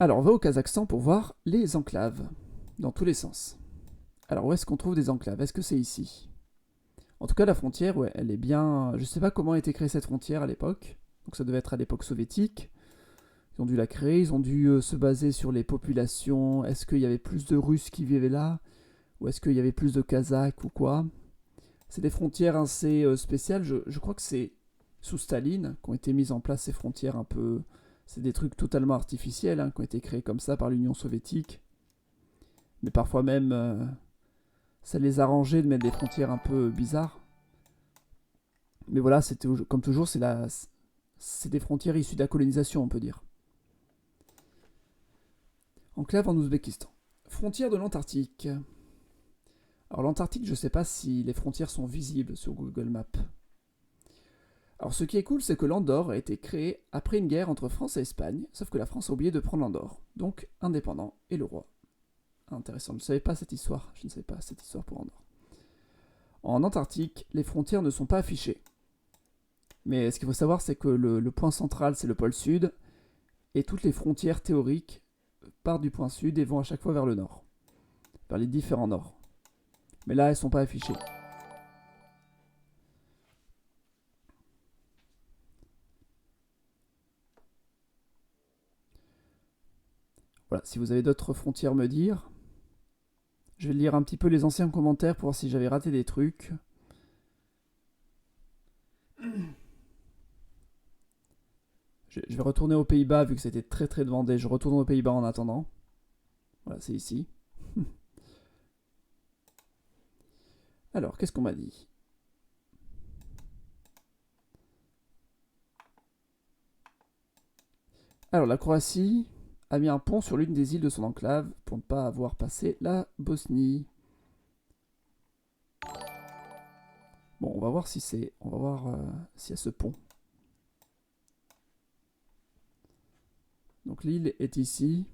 Alors, on va au Kazakhstan pour voir les enclaves, dans tous les sens. Alors, où est-ce qu'on trouve des enclaves? Est-ce que c'est ici? En tout cas, la frontière, ouais, elle est bien... Je sais pas comment a été créée cette frontière à l'époque. Donc ça devait être à l'époque soviétique. Ils ont dû la créer, ils ont dû se baser sur les populations. Est-ce qu'il y avait plus de Russes qui vivaient là? Ou est-ce qu'il y avait plus de Kazakhs ou quoi? C'est des frontières assez spéciales. Je crois que c'est sous Staline qu'ont été mises en place ces frontières un peu... C'est des trucs totalement artificiels qui ont été créés comme ça par l'Union soviétique. Mais parfois même, ça les arrangeait de mettre des frontières un peu bizarres. Mais voilà, c'était comme toujours, c'est des frontières issues de la colonisation, on peut dire. Enclave en Ouzbékistan. Frontière de l'Antarctique. Alors l'Antarctique, je ne sais pas si les frontières sont visibles sur Google Maps. Alors ce qui est cool, c'est que l'Andorre a été créé après une guerre entre France et Espagne, sauf que la France a oublié de prendre l'Andorre, donc indépendant et le roi. Intéressant, je ne savais pas cette histoire, pour Andorre. En Antarctique, les frontières ne sont pas affichées. Mais ce qu'il faut savoir, c'est que le point central, c'est le pôle sud, et toutes les frontières théoriques partent du point sud et vont à chaque fois vers le nord, vers les différents nords. Mais là, elles ne sont pas affichées. Voilà, si vous avez d'autres frontières à me dire, je vais lire un petit peu les anciens commentaires pour voir si j'avais raté des trucs. Je vais retourner aux Pays-Bas vu que c'était très très demandé. Je retourne aux Pays-Bas en attendant. Voilà, c'est ici. Alors, qu'est-ce qu'on m'a dit? Alors, la Croatie a mis un pont sur l'une des îles de son enclave pour ne pas avoir passé la Bosnie. Bon, on va voir si c'est... On va voir s'il y a ce pont. Donc l'île est ici.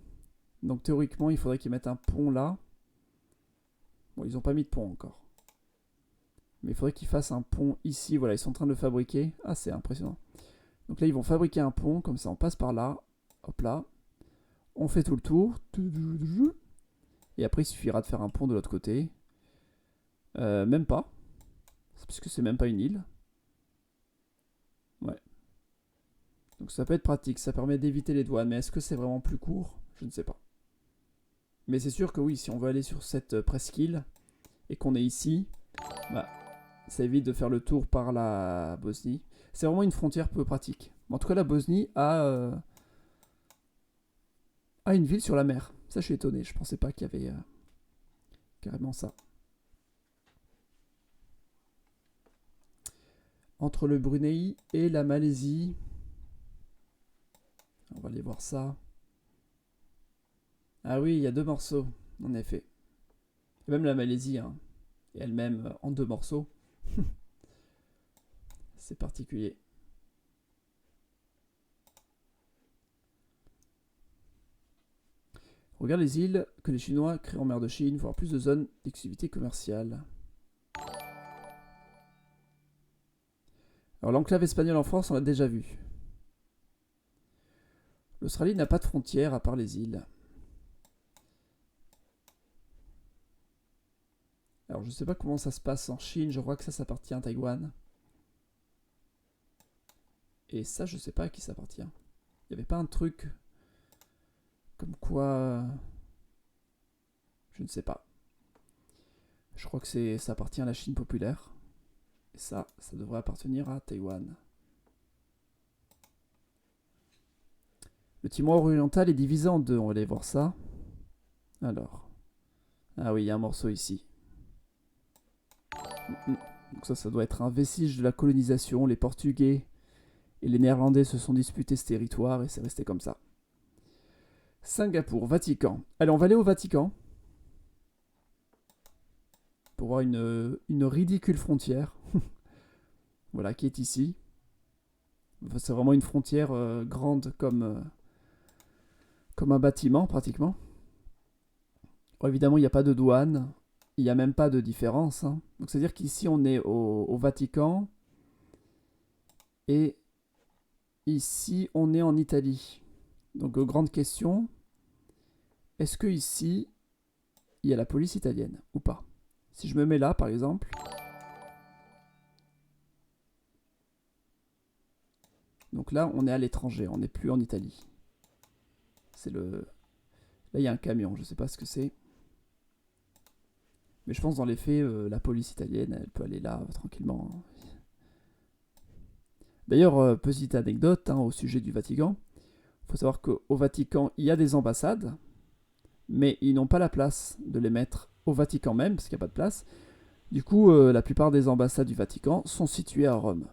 Donc théoriquement, il faudrait qu'ils mettent un pont là. Bon, ils n'ont pas mis de pont encore. Mais il faudrait qu'ils fassent un pont ici. Voilà, ils sont en train de le fabriquer. Ah, c'est impressionnant. Donc là, ils vont fabriquer un pont. Comme ça, on passe par là. Hop là. On fait tout le tour. Et après, il suffira de faire un pont de l'autre côté. Même pas. Puisque c'est même pas une île. Ouais. Donc ça peut être pratique. Ça permet d'éviter les douanes. Mais est-ce que c'est vraiment plus court? Je ne sais pas. Mais c'est sûr que oui, si on veut aller sur cette presqu'île et qu'on est ici, bah, ça évite de faire le tour par la Bosnie. C'est vraiment une frontière peu pratique. En tout cas, la Bosnie a une ville sur la mer. Ça, je suis étonné. Je pensais pas qu'il y avait carrément ça. Entre le Brunei et la Malaisie. On va aller voir ça. Ah oui, il y a deux morceaux, en effet. Et même la Malaisie, hein, est elle-même en deux morceaux. C'est particulier. Regarde les îles que les Chinois créent en mer de Chine, voire plus de zones d'activité commerciale. Alors l'enclave espagnole en France, on l'a déjà vu. L'Australie n'a pas de frontières à part les îles. Alors je sais pas comment ça se passe en Chine, je crois que ça appartient à Taïwan. Et ça, je sais pas à qui ça appartient. Il n'y avait pas un truc comme quoi... Je ne sais pas. Je crois que ça appartient à la Chine populaire. Et ça devrait appartenir à Taïwan. Le Timor oriental est divisé en deux, on va aller voir ça. Alors. Ah oui, il y a un morceau ici. Donc ça doit être un vestige de la colonisation. Les Portugais et les Néerlandais se sont disputés ce territoire et c'est resté comme ça. Singapour, Vatican. Allez, on va aller au Vatican. Pour voir une ridicule frontière. Voilà, qui est ici. C'est vraiment une frontière grande comme un bâtiment, pratiquement. Bon, évidemment, il n'y a pas de douane. il n'y a même pas de différence, hein. Donc c'est-à-dire qu'ici on est au Vatican et ici on est en Italie. Donc grande question, est-ce que ici il y a la police italienne ou pas? Si je me mets là par exemple, donc là on est à l'étranger, on n'est plus en Italie. C'est le... Là il y a un camion, je sais pas ce que c'est. Mais je pense dans les faits, la police italienne, elle peut aller là tranquillement. D'ailleurs, petite anecdote hein, au sujet du Vatican. Il faut savoir qu'au Vatican, il y a des ambassades, mais ils n'ont pas la place de les mettre au Vatican même, parce qu'il n'y a pas de place. Du coup, la plupart des ambassades du Vatican sont situées à Rome.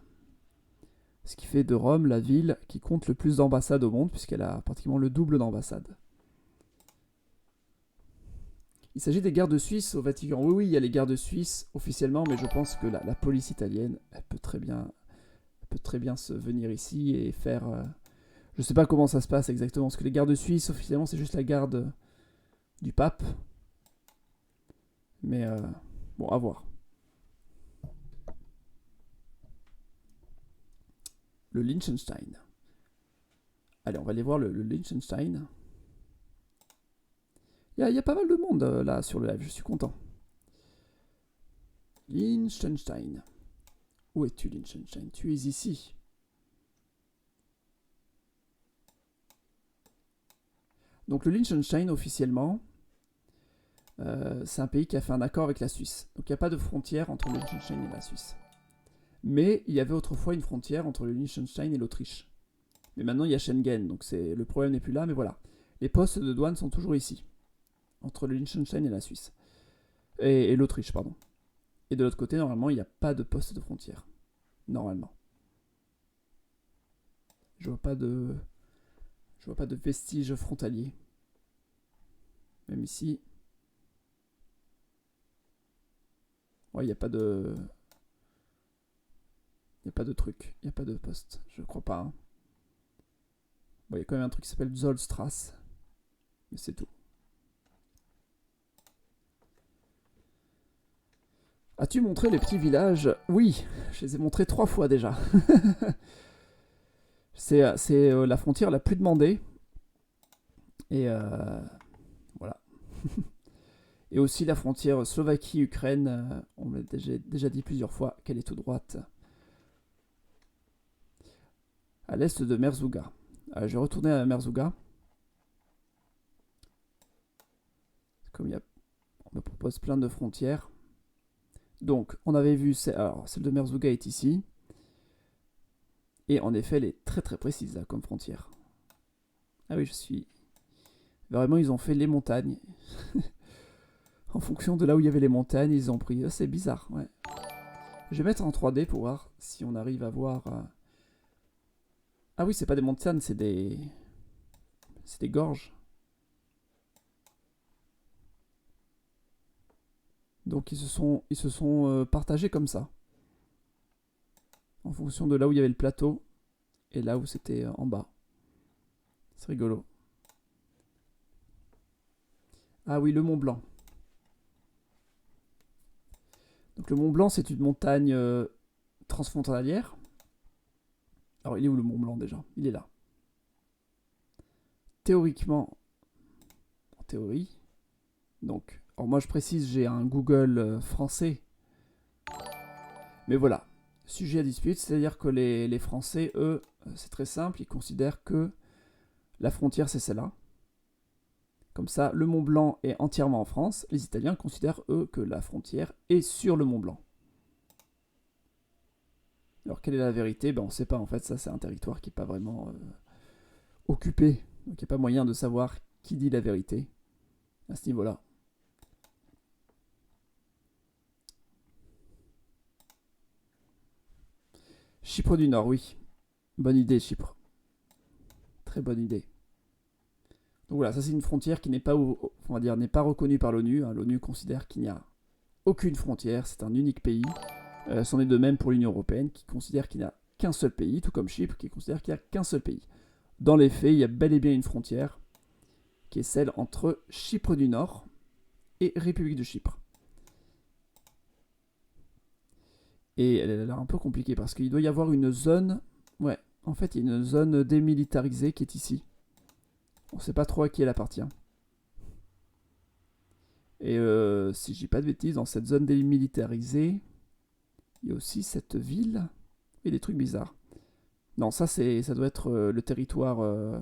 Ce qui fait de Rome la ville qui compte le plus d'ambassades au monde, puisqu'elle a pratiquement le double d'ambassades. Il s'agit des gardes suisses au Vatican. Oui, il y a les gardes suisses officiellement, mais je pense que la police italienne, elle peut très bien se venir ici et faire... Je sais pas comment ça se passe exactement, parce que les gardes suisses, officiellement, c'est juste la garde du pape. Mais bon, à voir. Le Liechtenstein. Allez, on va aller voir le Liechtenstein. Il y a pas mal de monde là sur le live, je suis content. Liechtenstein. Où es-tu, Liechtenstein? Tu es ici. Donc le Liechtenstein, officiellement, c'est un pays qui a fait un accord avec la Suisse. Donc il n'y a pas de frontière entre le Liechtenstein et la Suisse. Mais il y avait autrefois une frontière entre le Liechtenstein et l'Autriche. Mais maintenant il y a Schengen, donc le problème n'est plus là, mais voilà. Les postes de douane sont toujours ici, entre le Liechtenstein et la Suisse. Et l'Autriche, pardon. Et de l'autre côté, normalement, il n'y a pas de poste de frontière. Normalement. Je vois pas de vestiges frontaliers. Même ici. Ouais, il n'y a pas de... Il n'y a pas de truc. Il n'y a pas de poste. Je crois pas. Hein. Bon, il y a quand même un truc qui s'appelle Zollstrasse. Mais c'est tout. As-tu montré les petits villages? Oui, je les ai montrés 3 fois déjà. C'est la frontière la plus demandée. Et voilà. Et aussi la frontière Slovaquie-Ukraine. On l'a déjà dit plusieurs fois qu'elle est tout droite. À l'est de Merzouga. Je vais retourner à Merzouga. Comme on me propose plein de frontières. Donc, on avait vu, alors, celle de Merzouga est ici. Et en effet, elle est très très précise là, comme frontière. Ah oui, je suis... Vraiment, ils ont fait les montagnes. En fonction de là où il y avait les montagnes, ils ont pris... c'est bizarre, ouais. Je vais mettre en 3D pour voir si on arrive à voir... Ah oui, c'est pas des montagnes, c'est des... C'est des gorges. Donc ils se sont partagés comme ça. En fonction de là où il y avait le plateau et là où c'était en bas. C'est rigolo. Ah oui, le Mont Blanc. Donc le Mont Blanc, c'est une montagne transfrontalière. Alors il est où le Mont Blanc déjà? Il est là. Théoriquement, en théorie, donc, alors moi je précise, j'ai un Google français. Mais voilà, sujet à dispute, c'est-à-dire que les Français, eux, c'est très simple, ils considèrent que la frontière c'est celle-là. Comme ça, le Mont Blanc est entièrement en France. Les Italiens considèrent, eux, que la frontière est sur le Mont Blanc. Alors, quelle est la vérité? On ne sait pas, en fait, ça c'est un territoire qui n'est pas vraiment occupé. Donc, il n'y a pas moyen de savoir qui dit la vérité à ce niveau-là. Chypre du Nord, oui. Bonne idée, Chypre. Très bonne idée. Donc voilà, ça c'est une frontière qui n'est pas, on va dire, n'est pas reconnue par l'ONU. L'ONU considère qu'il n'y a aucune frontière, c'est un unique pays. C'en est de même pour l'Union Européenne, qui considère qu'il n'y a qu'un seul pays, tout comme Chypre, qui considère qu'il n'y a qu'un seul pays. Dans les faits, il y a bel et bien une frontière, qui est celle entre Chypre du Nord et République de Chypre. Et elle a l'air un peu compliquée parce qu'il doit y avoir une zone... Ouais, en fait, il y a une zone démilitarisée qui est ici. On sait pas trop à qui elle appartient. Et si je dis pas de bêtises, dans cette zone démilitarisée, il y a aussi cette ville et des trucs bizarres. Non, ça doit être le territoire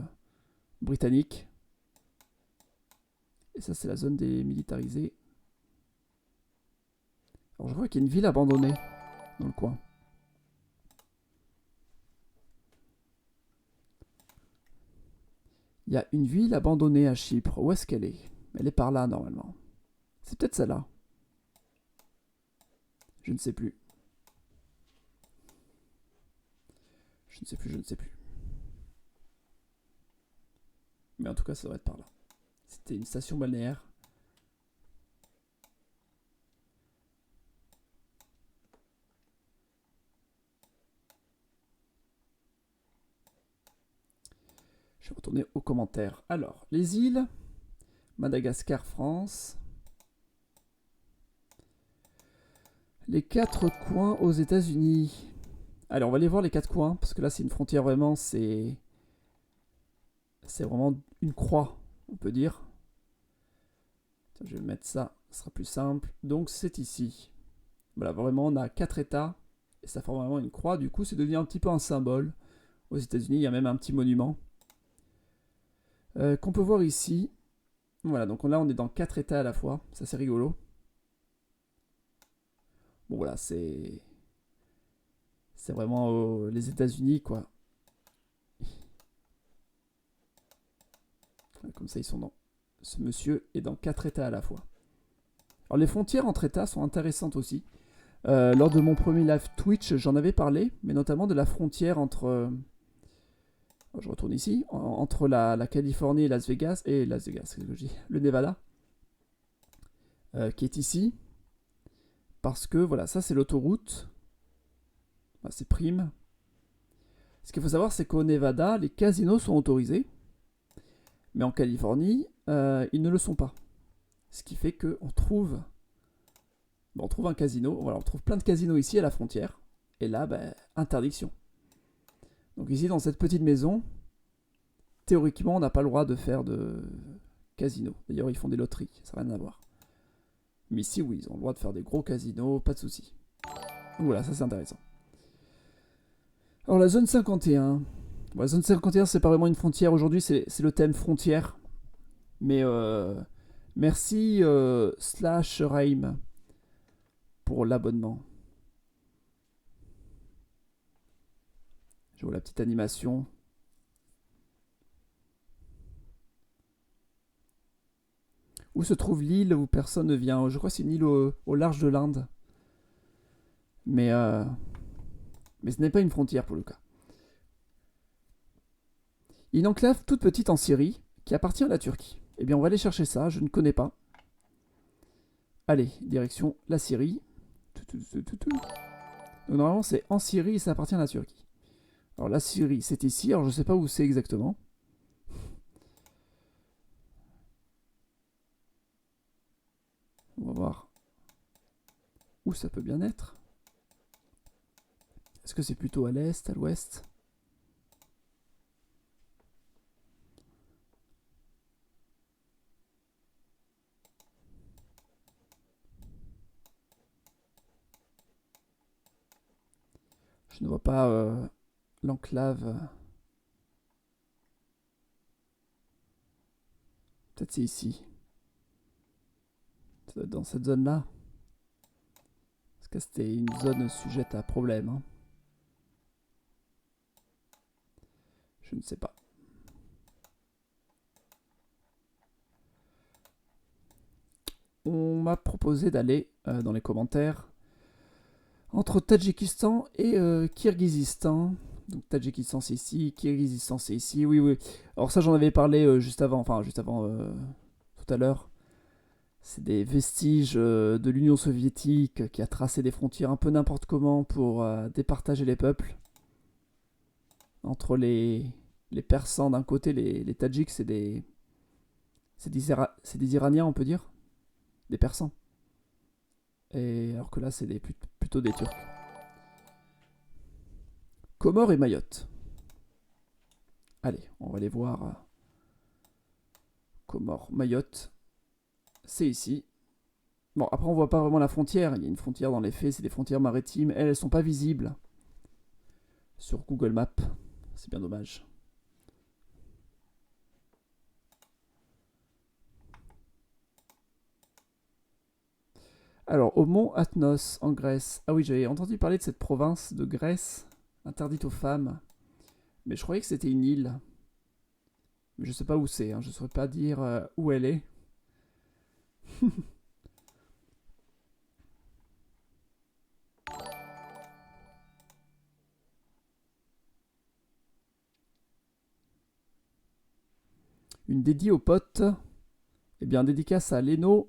britannique. Et ça, c'est la zone démilitarisée. Alors, je vois qu'il y a une ville abandonnée dans le coin. Il y a une ville abandonnée à Chypre. Où est-ce qu'elle est? Elle est par là, normalement. C'est peut-être celle-là. Je ne sais plus. Je ne sais plus, je ne sais plus. Mais en tout cas, ça devrait être par là. C'était une station balnéaire. Je vais retourner aux commentaires. Alors, les îles. Madagascar, France. Les 4 coins aux États-Unis. Allez, on va aller voir les 4 coins. Parce que là, c'est une frontière vraiment. C'est vraiment une croix, on peut dire. Tiens, je vais mettre ça. Ce sera plus simple. Donc, c'est ici. Voilà, vraiment, on a 4 États. Et ça forme vraiment une croix. Du coup, c'est devenu un petit peu un symbole. Aux États-Unis, il y a même un petit monument. Qu'on peut voir ici. Voilà, donc là, on est dans 4 États à la fois. Ça, c'est rigolo. Bon, voilà, c'est vraiment les États-Unis, quoi. Comme ça, ils sont dans... Ce monsieur est dans 4 États à la fois. Alors, les frontières entre États sont intéressantes aussi. Lors de mon premier live Twitch, j'en avais parlé, mais notamment de la frontière entre... je retourne ici. Entre la Californie et Las Vegas. Qu'est-ce que je dis? Le Nevada. Qui est ici. Parce que, voilà, ça, c'est l'autoroute. Bah, c'est prime. Ce qu'il faut savoir, c'est qu'au Nevada, les casinos sont autorisés. Mais en Californie, ils ne le sont pas. Ce qui fait qu'on trouve... Bon, on trouve un casino. Voilà, on trouve plein de casinos ici à la frontière. Et là, interdiction. Donc ici, dans cette petite maison, théoriquement, on n'a pas le droit de faire de casino. D'ailleurs, ils font des loteries. Ça n'a rien à voir. Mais ici, oui, ils ont le droit de faire des gros casinos. Pas de souci. Donc voilà, ça c'est intéressant. Alors la zone 51. Bon, la zone 51, c'est pas vraiment une frontière. Aujourd'hui, c'est le thème frontière. Mais merci Slash Raim pour l'abonnement. Je vois la petite animation. Où se trouve l'île où personne ne vient? Je crois que c'est une île au large de l'Inde. Mais ce n'est pas une frontière pour le cas. Une enclave toute petite en Syrie qui appartient à la Turquie. Eh bien, on va aller chercher ça, je ne connais pas. Allez, direction la Syrie. Donc, normalement, c'est en Syrie et ça appartient à la Turquie. Alors, la Syrie, c'est ici. Alors, je ne sais pas où c'est exactement. On va voir où ça peut bien être. Est-ce que c'est plutôt à l'est, à l'ouest? Je ne vois pas l'enclave. Peut-être c'est ici. Ça doit être dans cette zone-là. Parce que c'était une zone sujette à problème. Hein. Je ne sais pas. On m'a proposé d'aller dans les commentaires entre Tadjikistan et Kirghizistan. Donc Tadjikistan c'est ici, Kirghizistan c'est ici, oui oui. Alors ça j'en avais parlé juste avant tout à l'heure. C'est des vestiges de l'Union soviétique qui a tracé des frontières un peu n'importe comment pour départager les peuples. Entre les Persans d'un côté, les Tadjiks c'est des Iraniens on peut dire, des Persans. Et alors que là c'est plutôt des Turcs. Comores et Mayotte. Allez, on va aller voir. Comores, Mayotte. C'est ici. Bon, après, on voit pas vraiment la frontière. Il y a une frontière dans les faits, c'est des frontières maritimes. Elles sont pas visibles sur Google Maps. C'est bien dommage. Alors, au mont Athnos, en Grèce. Ah oui, j'avais entendu parler de cette province de Grèce, interdite aux femmes. Mais je croyais que c'était une île. Mais je sais pas où c'est, hein. Je saurais pas dire où elle est. Une dédie aux potes. Eh bien, dédicace à Léno,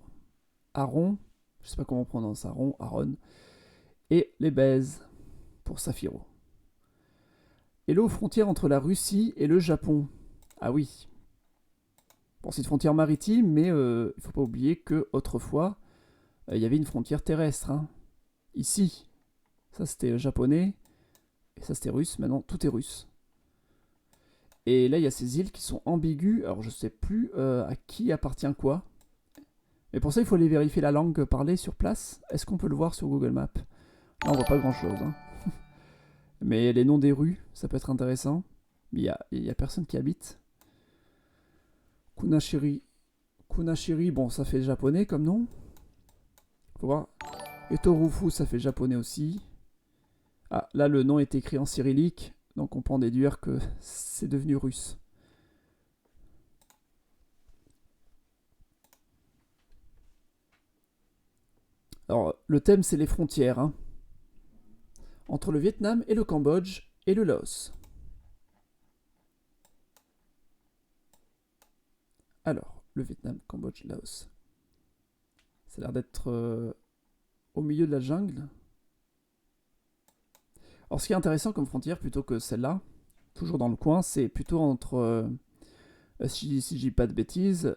Aaron, je sais pas comment on prononce Aaron, et les baises pour Safiro. Hello, frontière entre la Russie et le Japon. Ah oui. Bon, c'est une frontière maritime, mais il faut pas oublier que autrefois, il y avait une frontière terrestre. Hein. Ici, ça c'était japonais, et ça c'était russe. Maintenant, tout est russe. Et là, il y a ces îles qui sont ambiguës. Alors, je sais plus à qui appartient quoi. Mais pour ça, il faut aller vérifier la langue parlée sur place. Est-ce qu'on peut le voir sur Google Maps? Là, on voit pas grand-chose. Hein. Mais les noms des rues, ça peut être intéressant. Mais il y a personne qui habite. Kunashiri. Kunashiri, bon, ça fait japonais comme nom. Faut voir. Et Torufu, ça fait japonais aussi. Ah, là, le nom est écrit en cyrillique. Donc, on peut en déduire que c'est devenu russe. Alors, le thème, c'est les frontières. Hein, entre le Vietnam et le Cambodge et le Laos. Alors, le Vietnam, Cambodge, Laos. Ça a l'air d'être au milieu de la jungle. Alors, ce qui est intéressant comme frontière, plutôt que celle-là, toujours dans le coin, c'est plutôt entre, si je dis pas de bêtises,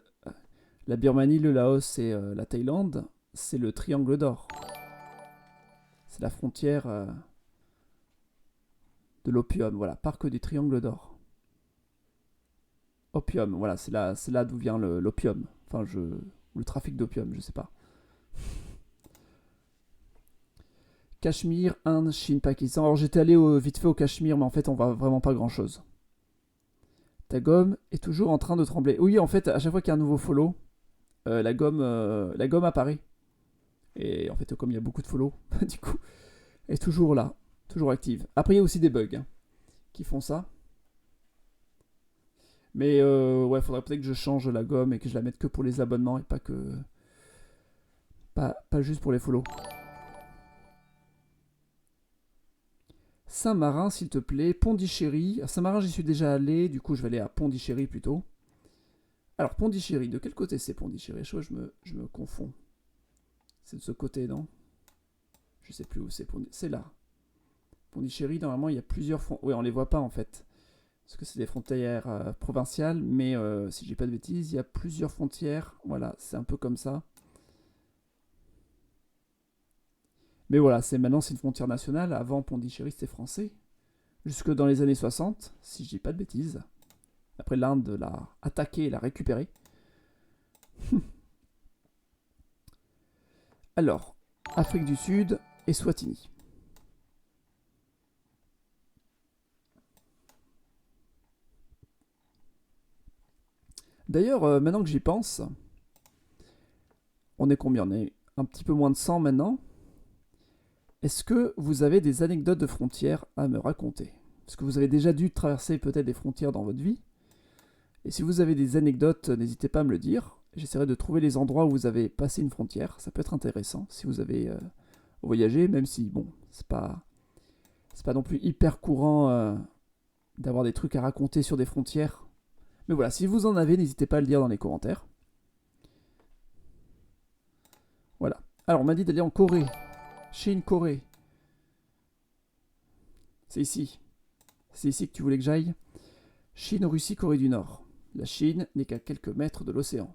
la Birmanie, le Laos et la Thaïlande, c'est le triangle d'or. C'est la frontière de l'opium, voilà, parc du triangle d'or. Opium, voilà, c'est là d'où vient l'opium. Enfin, le trafic d'opium, je sais pas. Cachemire, Inde, Chine, Pakistan. Alors j'étais allé vite fait au Cachemire, mais en fait on voit vraiment pas grand chose. Ta gomme est toujours en train de trembler. Oui, en fait, à chaque fois qu'il y a un nouveau follow, la gomme apparaît. Et en fait, comme il y a beaucoup de follow, du coup, elle est toujours là, toujours active. Après, il y a aussi des bugs hein, qui font ça. Mais ouais, faudrait peut-être que je change la gomme et que je la mette que pour les abonnements et pas juste pour les follow. Saint-Marin, s'il te plaît. Pondichéry. À Saint-Marin, j'y suis déjà allé. Du coup, je vais aller à Pondichéry plutôt. Alors, Pondichéry, de quel côté c'est Pondichéry? Je me confonds. C'est de ce côté, non? Je sais plus où c'est. C'est là. Pondichéry, normalement, il y a plusieurs frontières. Oui, on les voit pas en fait. Parce que c'est des frontières provinciales. Mais si je dis pas de bêtises, il y a plusieurs frontières. Voilà, c'est un peu comme ça. Mais voilà, maintenant c'est une frontière nationale. Avant, Pondichéry, c'était français. Jusque dans les années 60, si je dis pas de bêtises. Après, l'Inde l'a attaqué et l'a récupéré. Alors, Afrique du Sud et Swatini. D'ailleurs, maintenant que j'y pense, on est combien? On est un petit peu moins de 100 maintenant. Est-ce que vous avez des anecdotes de frontières à me raconter? Est-ce que vous avez déjà dû traverser peut-être des frontières dans votre vie? Et si vous avez des anecdotes, n'hésitez pas à me le dire. J'essaierai de trouver les endroits où vous avez passé une frontière. Ça peut être intéressant si vous avez voyagé, même si, bon, c'est pas non plus hyper courant d'avoir des trucs à raconter sur des frontières. Mais voilà, si vous en avez, n'hésitez pas à le dire dans les commentaires. Voilà. Alors, on m'a dit d'aller en Corée. Chine, Corée. C'est ici. C'est ici que tu voulais que j'aille. Chine, Russie, Corée du Nord. La Chine n'est qu'à quelques mètres de l'océan.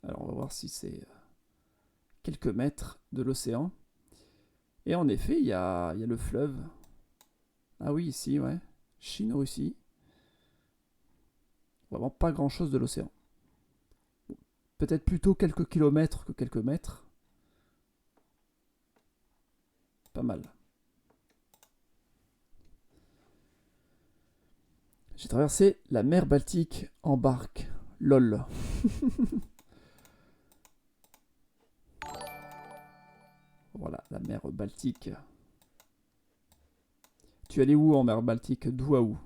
Alors, on va voir si c'est quelques mètres de l'océan. Et en effet, il y a le fleuve. Ah oui, ici, ouais. Chine-Russie. Vraiment pas grand-chose de l'océan. Peut-être plutôt quelques kilomètres que quelques mètres. Pas mal. J'ai traversé la mer Baltique en barque. LOL. Voilà, la mer Baltique. Tu es allé où en mer Baltique? D'où à où?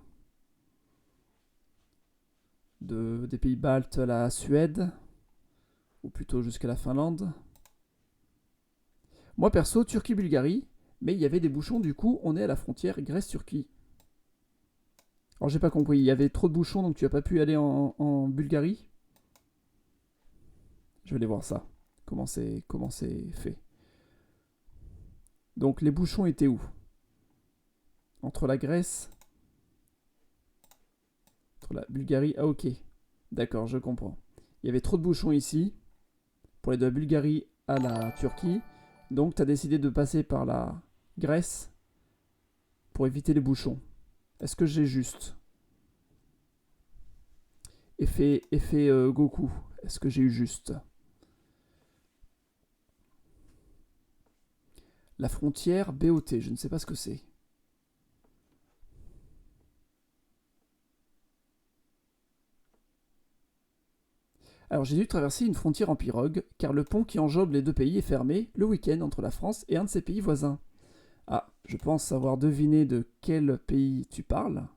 Des pays baltes à la Suède? Ou plutôt jusqu'à la Finlande? Moi perso, Turquie-Bulgarie, mais il y avait des bouchons, du coup, on est à la frontière Grèce-Turquie. Alors j'ai pas compris, il y avait trop de bouchons, donc tu as pas pu aller en Bulgarie? Je vais aller voir ça. Comment c'est fait. Donc les bouchons étaient où? Entre la Grèce, entre la Bulgarie. Ah ok. D'accord, je comprends. Il y avait trop de bouchons ici, pour aller de la Bulgarie à la Turquie. Donc tu as décidé de passer par la Grèce pour éviter les bouchons. Est-ce que j'ai juste? Effet Goku. Est-ce que j'ai eu juste? La frontière BOT, je ne sais pas ce que c'est. Alors j'ai dû traverser une frontière en pirogue, car le pont qui enjambe les deux pays est fermé le week-end entre la France et un de ses pays voisins. Ah, je pense savoir deviner de quel pays tu parles.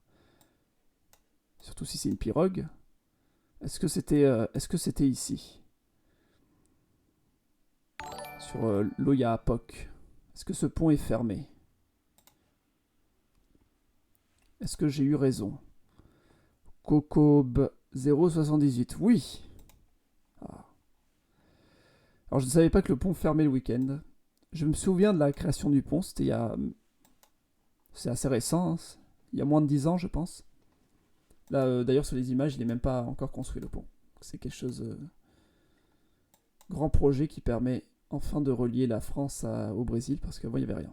Surtout si c'est une pirogue. Est-ce que c'était ici? Sur l'Oyapock. Est-ce que ce pont est fermé? Est-ce que j'ai eu raison? Cocob 078. Oui. Ah. Alors je ne savais pas que le pont fermait le week-end. Je me souviens de la création du pont. C'était il y a... C'est assez récent. Hein. Il y a moins de 10 ans, je pense. Là, d'ailleurs, sur les images, il n'est même pas encore construit le pont. C'est quelque chose... grand projet qui permet enfin de relier la France au Brésil, parce qu'avant, il n'y avait rien.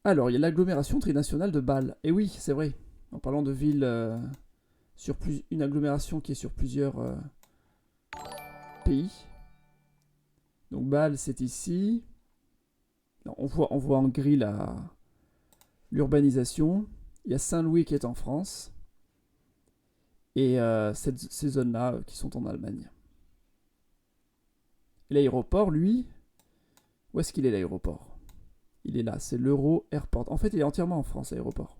Alors, il y a l'agglomération trinationale de Bâle. Et oui, c'est vrai. En parlant de ville, une agglomération qui est sur plusieurs pays. Donc Bâle, c'est ici. Non, on voit en gris l'urbanisation. Il y a Saint-Louis qui est en France. Et ces zones-là qui sont en Allemagne. Et l'aéroport, lui, où est-ce qu'il est l'aéroport? Il est là, c'est l'Euro Airport. En fait, il est entièrement en France, l'aéroport.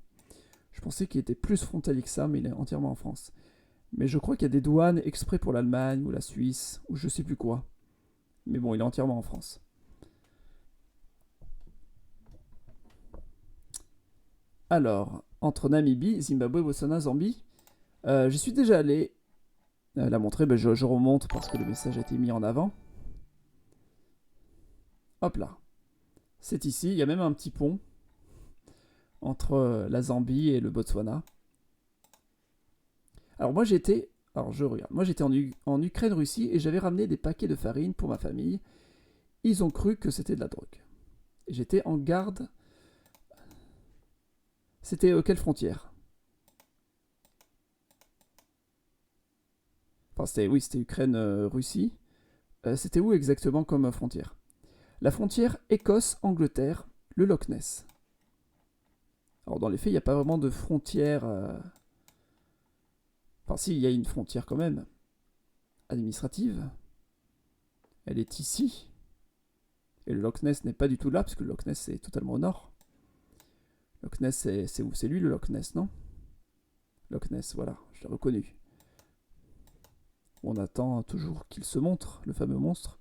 Je pensais qu'il était plus frontalier que ça, mais il est entièrement en France. Mais je crois qu'il y a des douanes exprès pour l'Allemagne ou la Suisse, ou je sais plus quoi. Mais bon, il est entièrement en France. Alors, entre Namibie, Zimbabwe, Botswana, Zambie, j'y suis déjà allé. La montrer, ben je remonte parce que le message a été mis en avant. Hop là. C'est ici, il y a même un petit pont entre la Zambie et le Botswana. Alors moi j'étais, alors je regarde, moi j'étais en Ukraine-Russie et j'avais ramené des paquets de farine pour ma famille. Ils ont cru que c'était de la drogue. J'étais en garde. C'était quelle frontière? Enfin c'était Ukraine-Russie. C'était où exactement comme frontière? La frontière Écosse-Angleterre, le Loch Ness. Alors dans les faits, il n'y a pas vraiment de frontière. Enfin si, il y a une frontière quand même. Administrative. Elle est ici. Et le Loch Ness n'est pas du tout là, parce que le Loch Ness c'est totalement au nord. Loch Ness, c'est où? C'est lui le Loch Ness, non? Loch Ness, voilà, je l'ai reconnu. On attend toujours qu'il se montre, le fameux monstre.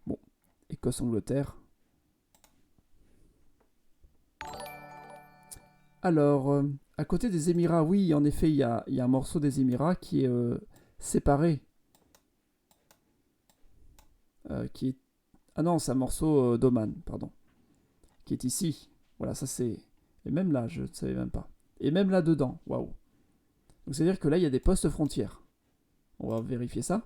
Bon, Écosse-Angleterre. Alors, à côté des Émirats, oui, en effet, il y a un morceau des Émirats qui est séparé. Qui est... Ah non, c'est un morceau d'Oman, pardon. Qui est ici. Voilà, ça c'est... Et même là, je ne savais même pas. Et même là-dedans, waouh. Donc c'est-à-dire que là, il y a des postes frontières. On va vérifier ça.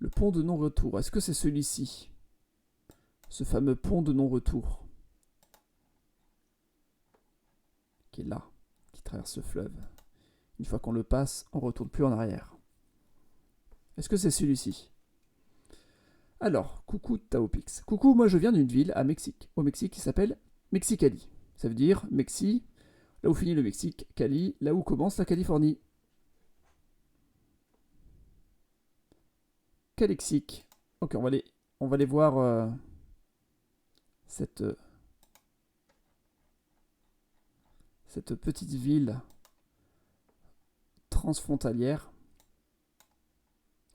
Le pont de non-retour. Est-ce que c'est celui-ci? Ce fameux pont de non-retour. Qui est là. Qui traverse le fleuve. Une fois qu'on le passe, on ne retourne plus en arrière. Est-ce que c'est celui-ci? Alors, coucou Taopix. Coucou, moi je viens d'une ville à Mexique, au Mexique qui s'appelle Mexicali. Ça veut dire Mexi, là où finit le Mexique, Cali, là où commence la Californie. Calexique. Ok, on va aller voir cette petite ville transfrontalière.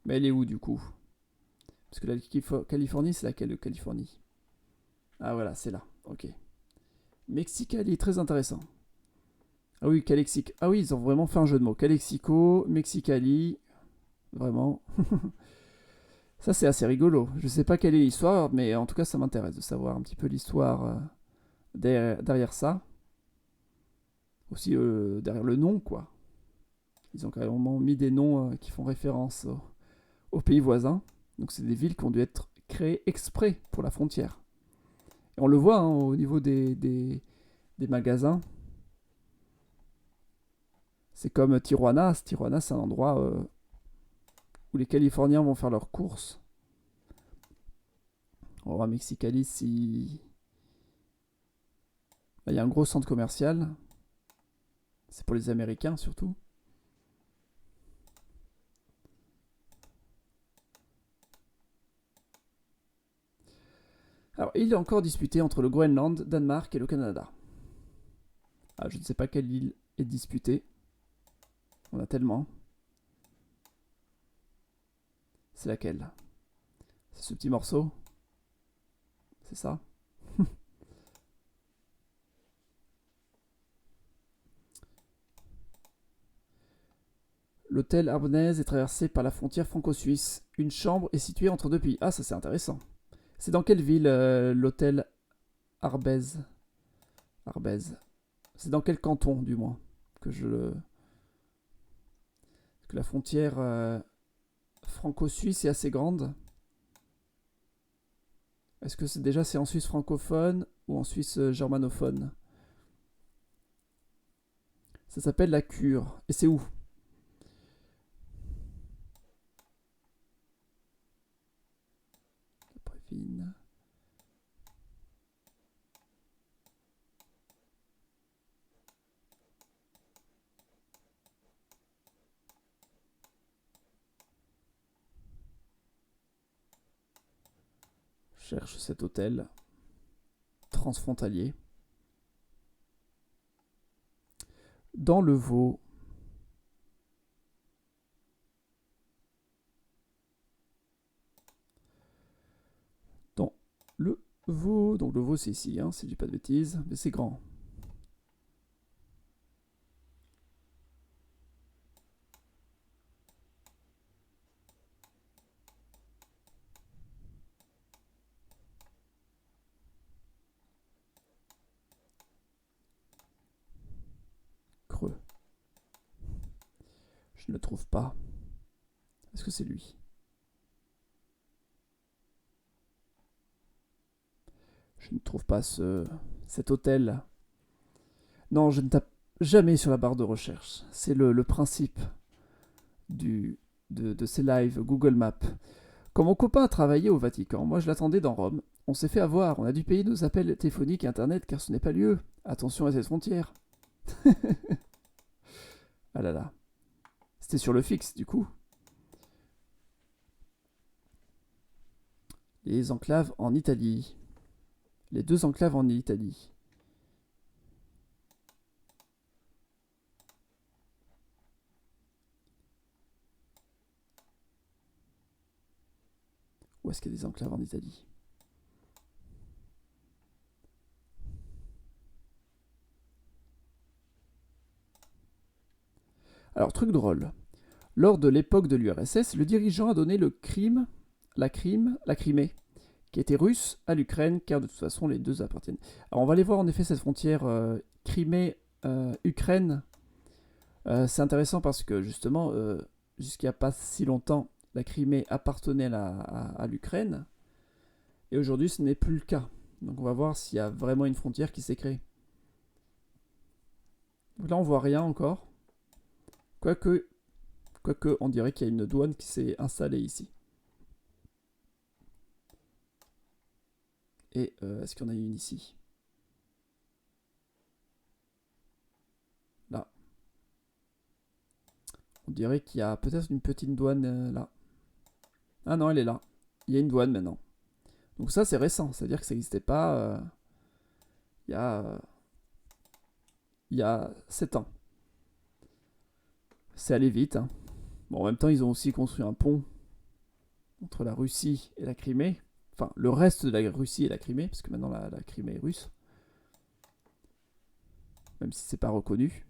Mais elle est où du coup? Parce que la Californie, c'est laquelle Californie? Ah voilà, c'est là. Ok. Mexicali, très intéressant. Ah oui, Calexique. Ah oui, ils ont vraiment fait un jeu de mots. Calexico, Mexicali. Vraiment. Ça, c'est assez rigolo. Je sais pas quelle est l'histoire, mais en tout cas, ça m'intéresse de savoir un petit peu l'histoire derrière ça. Aussi derrière le nom, quoi. Ils ont carrément mis des noms qui font référence aux pays voisins. Donc, c'est des villes qui ont dû être créées exprès pour la frontière. Et on le voit hein, au niveau des magasins. C'est comme Tijuana. Tijuana, c'est un endroit où les Californiens vont faire leurs courses. On va voir Mexicali si... Là, il y a un gros centre commercial. C'est pour les Américains surtout. Alors, il est encore disputé entre le Groenland, Danemark et le Canada. Ah, je ne sais pas quelle île est disputée. On a tellement. C'est laquelle? C'est ce petit morceau? C'est ça? L'hôtel Arbonaise est traversé par la frontière franco-suisse. Une chambre est située entre deux pays. Ah, ça c'est intéressant. C'est dans quelle ville l'hôtel Arbez? Arbez. C'est dans quel canton, du moins, que la frontière franco-suisse est assez grande. Est-ce que c'est en Suisse francophone ou en Suisse germanophone? Ça s'appelle la Cure. Et c'est où? Prévine. Cherche cet hôtel transfrontalier. Dans le Vaud. Dans le Vaud. Donc le Vaud c'est ici, hein, si je dis pas de bêtises, mais c'est grand. Creux. Je ne le trouve pas. Est-ce que c'est lui? Je ne trouve pas cet hôtel. Non, je ne tape jamais sur la barre de recherche. C'est le principe de ces lives Google Maps. Quand mon copain a travaillé au Vatican, moi je l'attendais dans Rome. On s'est fait avoir, on a dû payer nos appels téléphoniques et internet car ce n'est pas lieu. Attention à cette frontière. Ah là là. C'était sur le fixe du coup. Les enclaves en Italie. Les deux enclaves en Italie. Où est-ce qu'il y a des enclaves en Italie? Alors, truc drôle. Lors de l'époque de l'URSS, le dirigeant a donné la Crimée, qui était russe, à l'Ukraine, car de toute façon, les deux appartiennent. Alors, on va aller voir en effet cette frontière Crimée-Ukraine. C'est intéressant parce que justement, jusqu'il n'y a pas si longtemps, la Crimée appartenait à l'Ukraine. Et aujourd'hui, ce n'est plus le cas. Donc on va voir s'il y a vraiment une frontière qui s'est créée. Donc là, on voit rien encore. Quoique on dirait qu'il y a une douane qui s'est installée ici. Et est-ce qu'il y en a une ici? Là. On dirait qu'il y a peut-être une petite douane là. Ah non, elle est là. Il y a une douane maintenant. Donc ça, c'est récent. C'est-à-dire que ça n'existait pas il y a 7 ans. C'est allé vite. Hein. Bon, en même temps, ils ont aussi construit un pont entre la Russie et la Crimée. Enfin, le reste de la Russie et la Crimée, parce que maintenant la Crimée est russe. Même si c'est pas reconnu.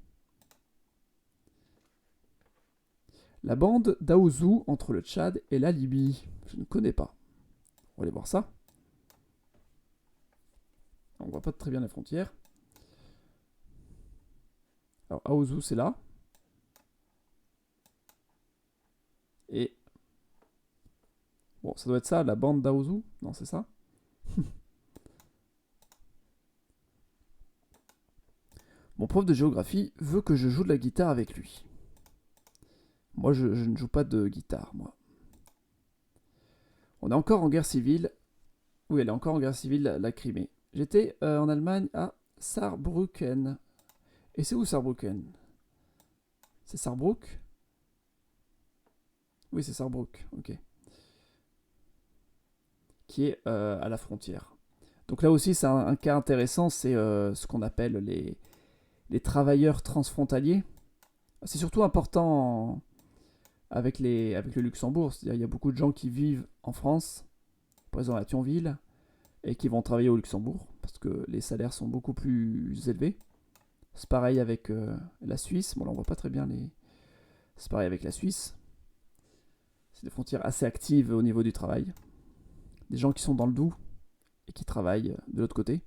La bande d'Aouzou entre le Tchad et la Libye. Je ne connais pas. On va aller voir ça. On voit pas très bien les frontières. Alors, Aouzou, c'est là. Et... Bon, ça doit être ça, la bande d'Aouzou. Non, c'est ça. Mon prof de géographie veut que je joue de la guitare avec lui. Moi, je ne joue pas de guitare, moi. On est encore en guerre civile. Oui, elle est encore en guerre civile, la Crimée. J'étais en Allemagne à Saarbrücken. Et c'est où Saarbrücken? C'est Saarbrück? Oui, c'est Saarbrück, ok. Qui est à la frontière. Donc là aussi, c'est un cas intéressant, c'est ce qu'on appelle les travailleurs transfrontaliers. C'est surtout important avec le Luxembourg. C'est-à-dire il y a beaucoup de gens qui vivent en France, par exemple à Thionville, et qui vont travailler au Luxembourg, parce que les salaires sont beaucoup plus élevés. C'est pareil avec la Suisse. Bon, là, on voit pas très bien les... C'est pareil avec la Suisse. C'est des frontières assez actives au niveau du travail. Des gens qui sont dans le Doubs et qui travaillent de l'autre côté.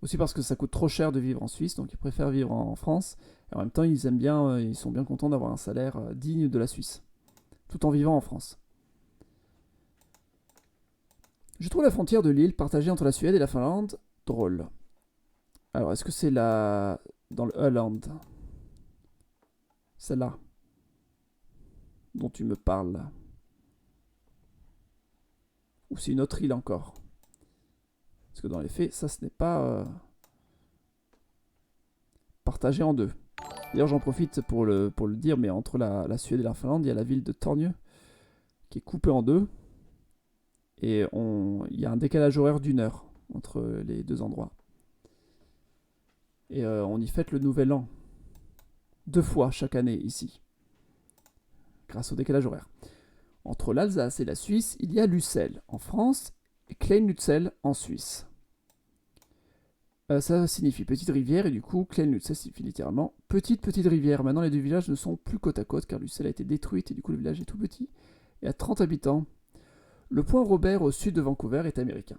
Aussi parce que ça coûte trop cher de vivre en Suisse, donc ils préfèrent vivre en France. Et en même temps, ils aiment bien, ils sont bien contents d'avoir un salaire digne de la Suisse, tout en vivant en France. Je trouve la frontière de l'île partagée entre la Suède et la Finlande drôle. Alors, est-ce que c'est la... dans le Öland? Celle-là dont tu me parles. Ou c'est une autre île encore? Parce que dans les faits, ça, ce n'est pas partagé en deux. D'ailleurs, j'en profite pour le dire, mais entre la Suède et la Finlande, il y a la ville de Tornio qui est coupée en deux. Et il y a un décalage horaire d'1 heure entre les deux endroits. Et on y fête le nouvel an 2 fois chaque année ici, grâce au décalage horaire. Entre l'Alsace et la Suisse, il y a Lucelle en France et Klein-Lützel en Suisse. Ça signifie petite rivière et du coup Klein-Lützel signifie littéralement petite rivière. Maintenant les deux villages ne sont plus côte à côte car Lucelle a été détruite et du coup le village est tout petit et a 30 habitants. Le point Robert au sud de Vancouver est américain.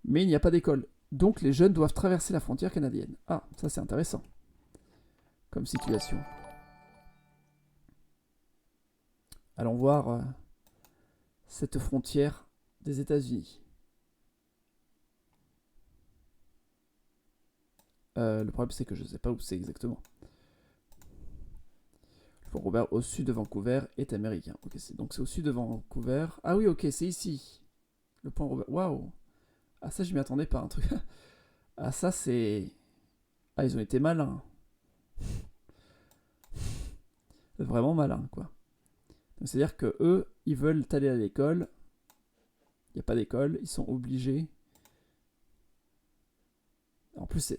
Mais il n'y a pas d'école, donc les jeunes doivent traverser la frontière canadienne. Ah, ça c'est intéressant comme situation. Allons voir cette frontière des États-Unis. Le problème c'est que je ne sais pas où c'est exactement. Le point Robert au sud de Vancouver est américain. Ok, donc c'est au sud de Vancouver. Ah oui, ok, c'est ici. Le point Robert. Waouh! Ah, ça, je m'y attendais pas, un truc. Ah, ça, c'est. Ah, ils ont été malins. Vraiment malins, quoi. C'est-à-dire que eux, ils veulent aller à l'école. Il n'y a pas d'école, ils sont obligés. En plus,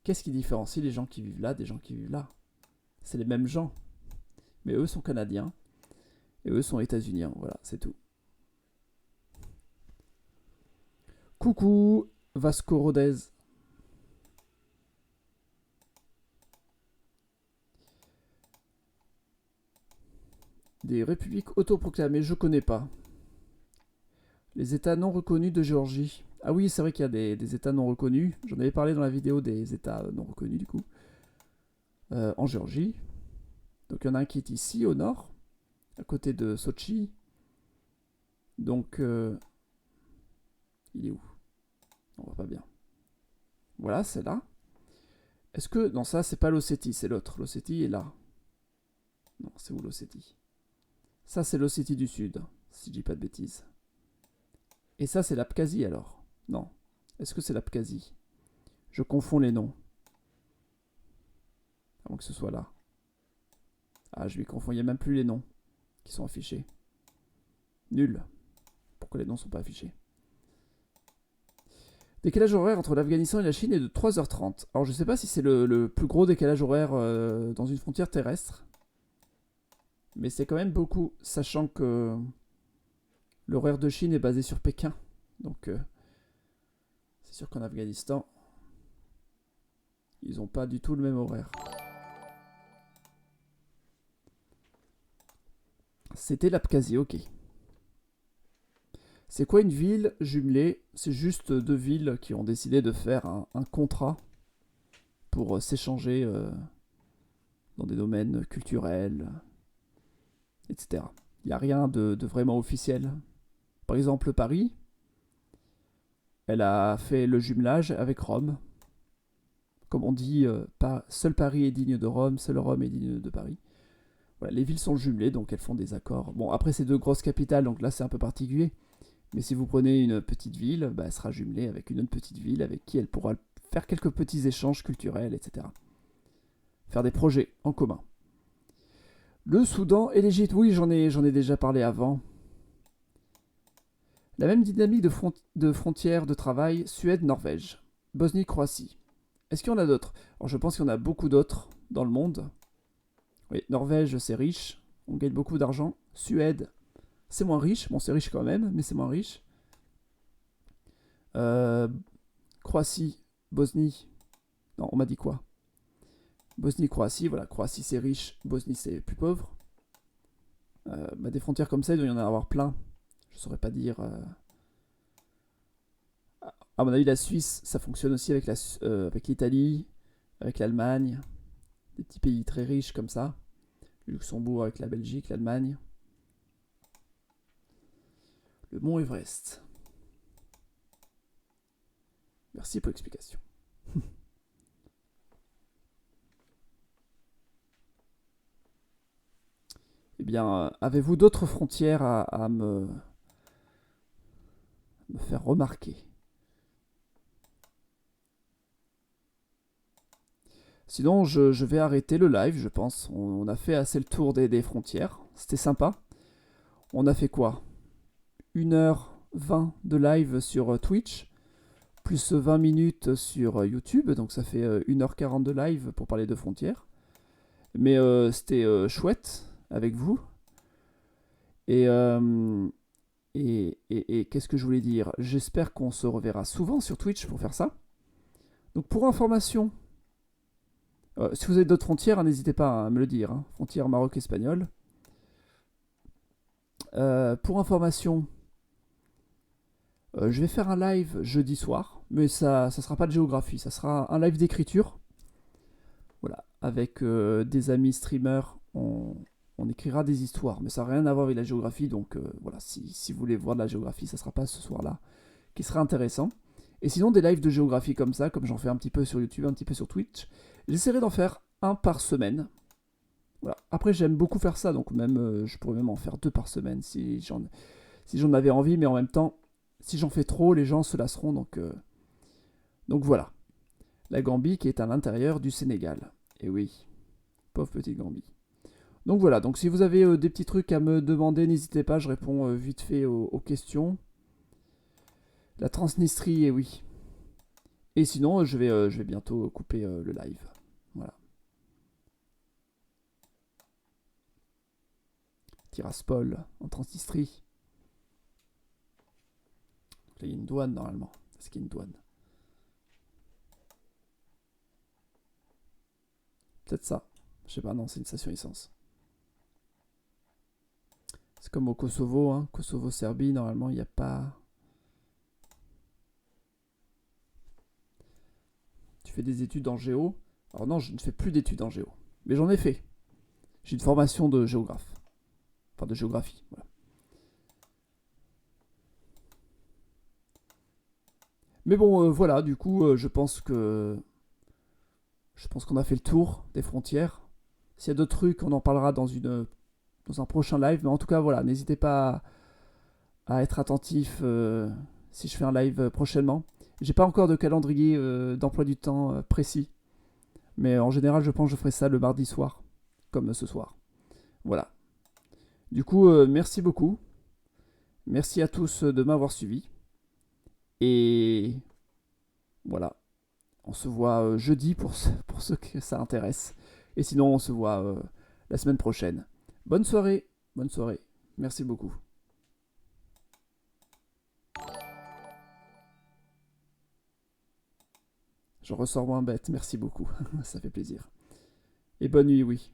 qu'est-ce qui différencie les gens qui vivent là des gens qui vivent là? C'est les mêmes gens. Mais eux sont canadiens. Et eux sont états-uniens. Voilà, c'est tout. Coucou, Vasco Rodez. Des républiques autoproclamées, je connais pas. Les États non reconnus de Géorgie. Ah oui, c'est vrai qu'il y a des États non reconnus. J'en avais parlé dans la vidéo des États non reconnus, du coup. En Géorgie. Donc il y en a un qui est ici, au nord. à côté de Sochi. Donc, il est où? On voit pas bien. Voilà, c'est là. Est-ce que... Non, ça, c'est pas l'Ossétie, c'est l'autre. L'Ossétie est là. Non, c'est où l'Ossétie? Ça, c'est l'Ossétie du Sud, si je dis pas de bêtises. Et ça, c'est l'Abkhazie, alors? Non. Est-ce que c'est l'Abkhazie? Je confonds les noms. Avant que ce soit là. Ah, je lui confonds. Il n'y a même plus les noms qui sont affichés. Nul. Pourquoi les noms sont pas affichés? Décalage horaire entre l'Afghanistan et la Chine est de 3h30. Alors je sais pas si c'est le plus gros décalage horaire dans une frontière terrestre. Mais c'est quand même beaucoup, sachant que l'horaire de Chine est basé sur Pékin. Donc c'est sûr qu'en Afghanistan, ils n'ont pas du tout le même horaire. C'était l'Abkhazie, ok. C'est quoi une ville jumelée? C'est juste deux villes qui ont décidé de faire un contrat pour s'échanger dans des domaines culturels, etc. Il n'y a rien de vraiment officiel. Par exemple, Paris, elle a fait le jumelage avec Rome. Comme on dit, seul Paris est digne de Rome, seul Rome est digne de Paris. Voilà, les villes sont jumelées, donc elles font des accords. Bon, après, c'est deux grosses capitales, donc là, c'est un peu particulier. Mais si vous prenez une petite ville, bah, elle sera jumelée avec une autre petite ville avec qui elle pourra faire quelques petits échanges culturels, etc. Faire des projets en commun. Le Soudan et l'Égypte, oui, j'en ai déjà parlé avant. La même dynamique de frontières de travail, Suède-Norvège, Bosnie-Croatie. Est-ce qu'il y en a d'autres? Alors je pense qu'il y en a beaucoup d'autres dans le monde. Oui, Norvège, c'est riche, on gagne beaucoup d'argent. Suède, c'est moins riche. Bon, c'est riche quand même, mais c'est moins riche. Croatie, Bosnie. Non, on m'a dit quoi? Bosnie, Croatie, voilà. Croatie, c'est riche. Bosnie, c'est plus pauvre. Des frontières comme ça, il doit y en avoir plein. Je saurais pas dire. À mon avis, la Suisse, ça fonctionne aussi avec l'Italie, avec l'Allemagne. Des petits pays très riches comme ça. Le Luxembourg avec la Belgique, l'Allemagne. Le mont Everest. Merci pour l'explication. Eh bien, avez-vous d'autres frontières à me faire remarquer? Sinon, je vais arrêter le live, je pense. On a fait assez le tour des frontières. C'était sympa. On a fait quoi? 1h20 de live sur Twitch, plus 20 minutes sur YouTube. Donc ça fait 1h40 de live pour parler de frontières. Mais c'était chouette avec vous. Et qu'est-ce que je voulais dire? J'espère qu'on se reverra souvent sur Twitch pour faire ça. Donc pour information, si vous avez d'autres frontières, n'hésitez pas à me le dire. Hein. Frontière Maroc-Espagnole. Pour information, je vais faire un live jeudi soir, mais ça sera pas de géographie, ça sera un live d'écriture. Voilà, avec des amis streamers, on écrira des histoires, mais ça n'a rien à voir avec la géographie, donc voilà, si vous voulez voir de la géographie, ça sera pas ce soir-là, qui sera intéressant. Et sinon, des lives de géographie comme ça, comme j'en fais un petit peu sur YouTube, un petit peu sur Twitch, j'essaierai d'en faire un par semaine. Voilà. Après, j'aime beaucoup faire ça, donc même je pourrais même en faire 2 par semaine si j'en avais envie, mais en même temps, si j'en fais trop, les gens se lasseront, donc voilà. La Gambie qui est à l'intérieur du Sénégal. Et oui, pauvre petite Gambie. Donc voilà, donc si vous avez des petits trucs à me demander, n'hésitez pas, je réponds vite fait aux questions. La Transnistrie, et oui. Et sinon, je vais bientôt couper le live. Voilà. Tiraspol, en Transnistrie. Là, il y a une douane normalement. Est-ce qu'il y a une douane? Peut-être ça. Je sais pas, non, c'est une station essence. C'est comme au Kosovo, hein. Kosovo-Serbie, normalement, il n'y a pas... Tu fais des études en géo? Alors non, je ne fais plus d'études en géo. Mais j'en ai fait. J'ai une formation de géographe. Enfin, de géographie. Voilà. Mais bon, voilà, du coup, je pense qu'on a fait le tour des frontières. S'il y a d'autres trucs, on en parlera dans un prochain live. Mais en tout cas, voilà, n'hésitez pas à être attentif si je fais un live prochainement. J'ai pas encore de calendrier d'emploi du temps précis. Mais en général, je pense que je ferai ça le mardi soir, comme ce soir. Voilà. Du coup, merci beaucoup. Merci à tous de m'avoir suivi. Et voilà. On se voit jeudi pour ceux que ça intéresse. Et sinon, on se voit la semaine prochaine. Bonne soirée. Bonne soirée. Merci beaucoup. Je ressors moins bête. Merci beaucoup. Ça fait plaisir. Et bonne nuit, oui.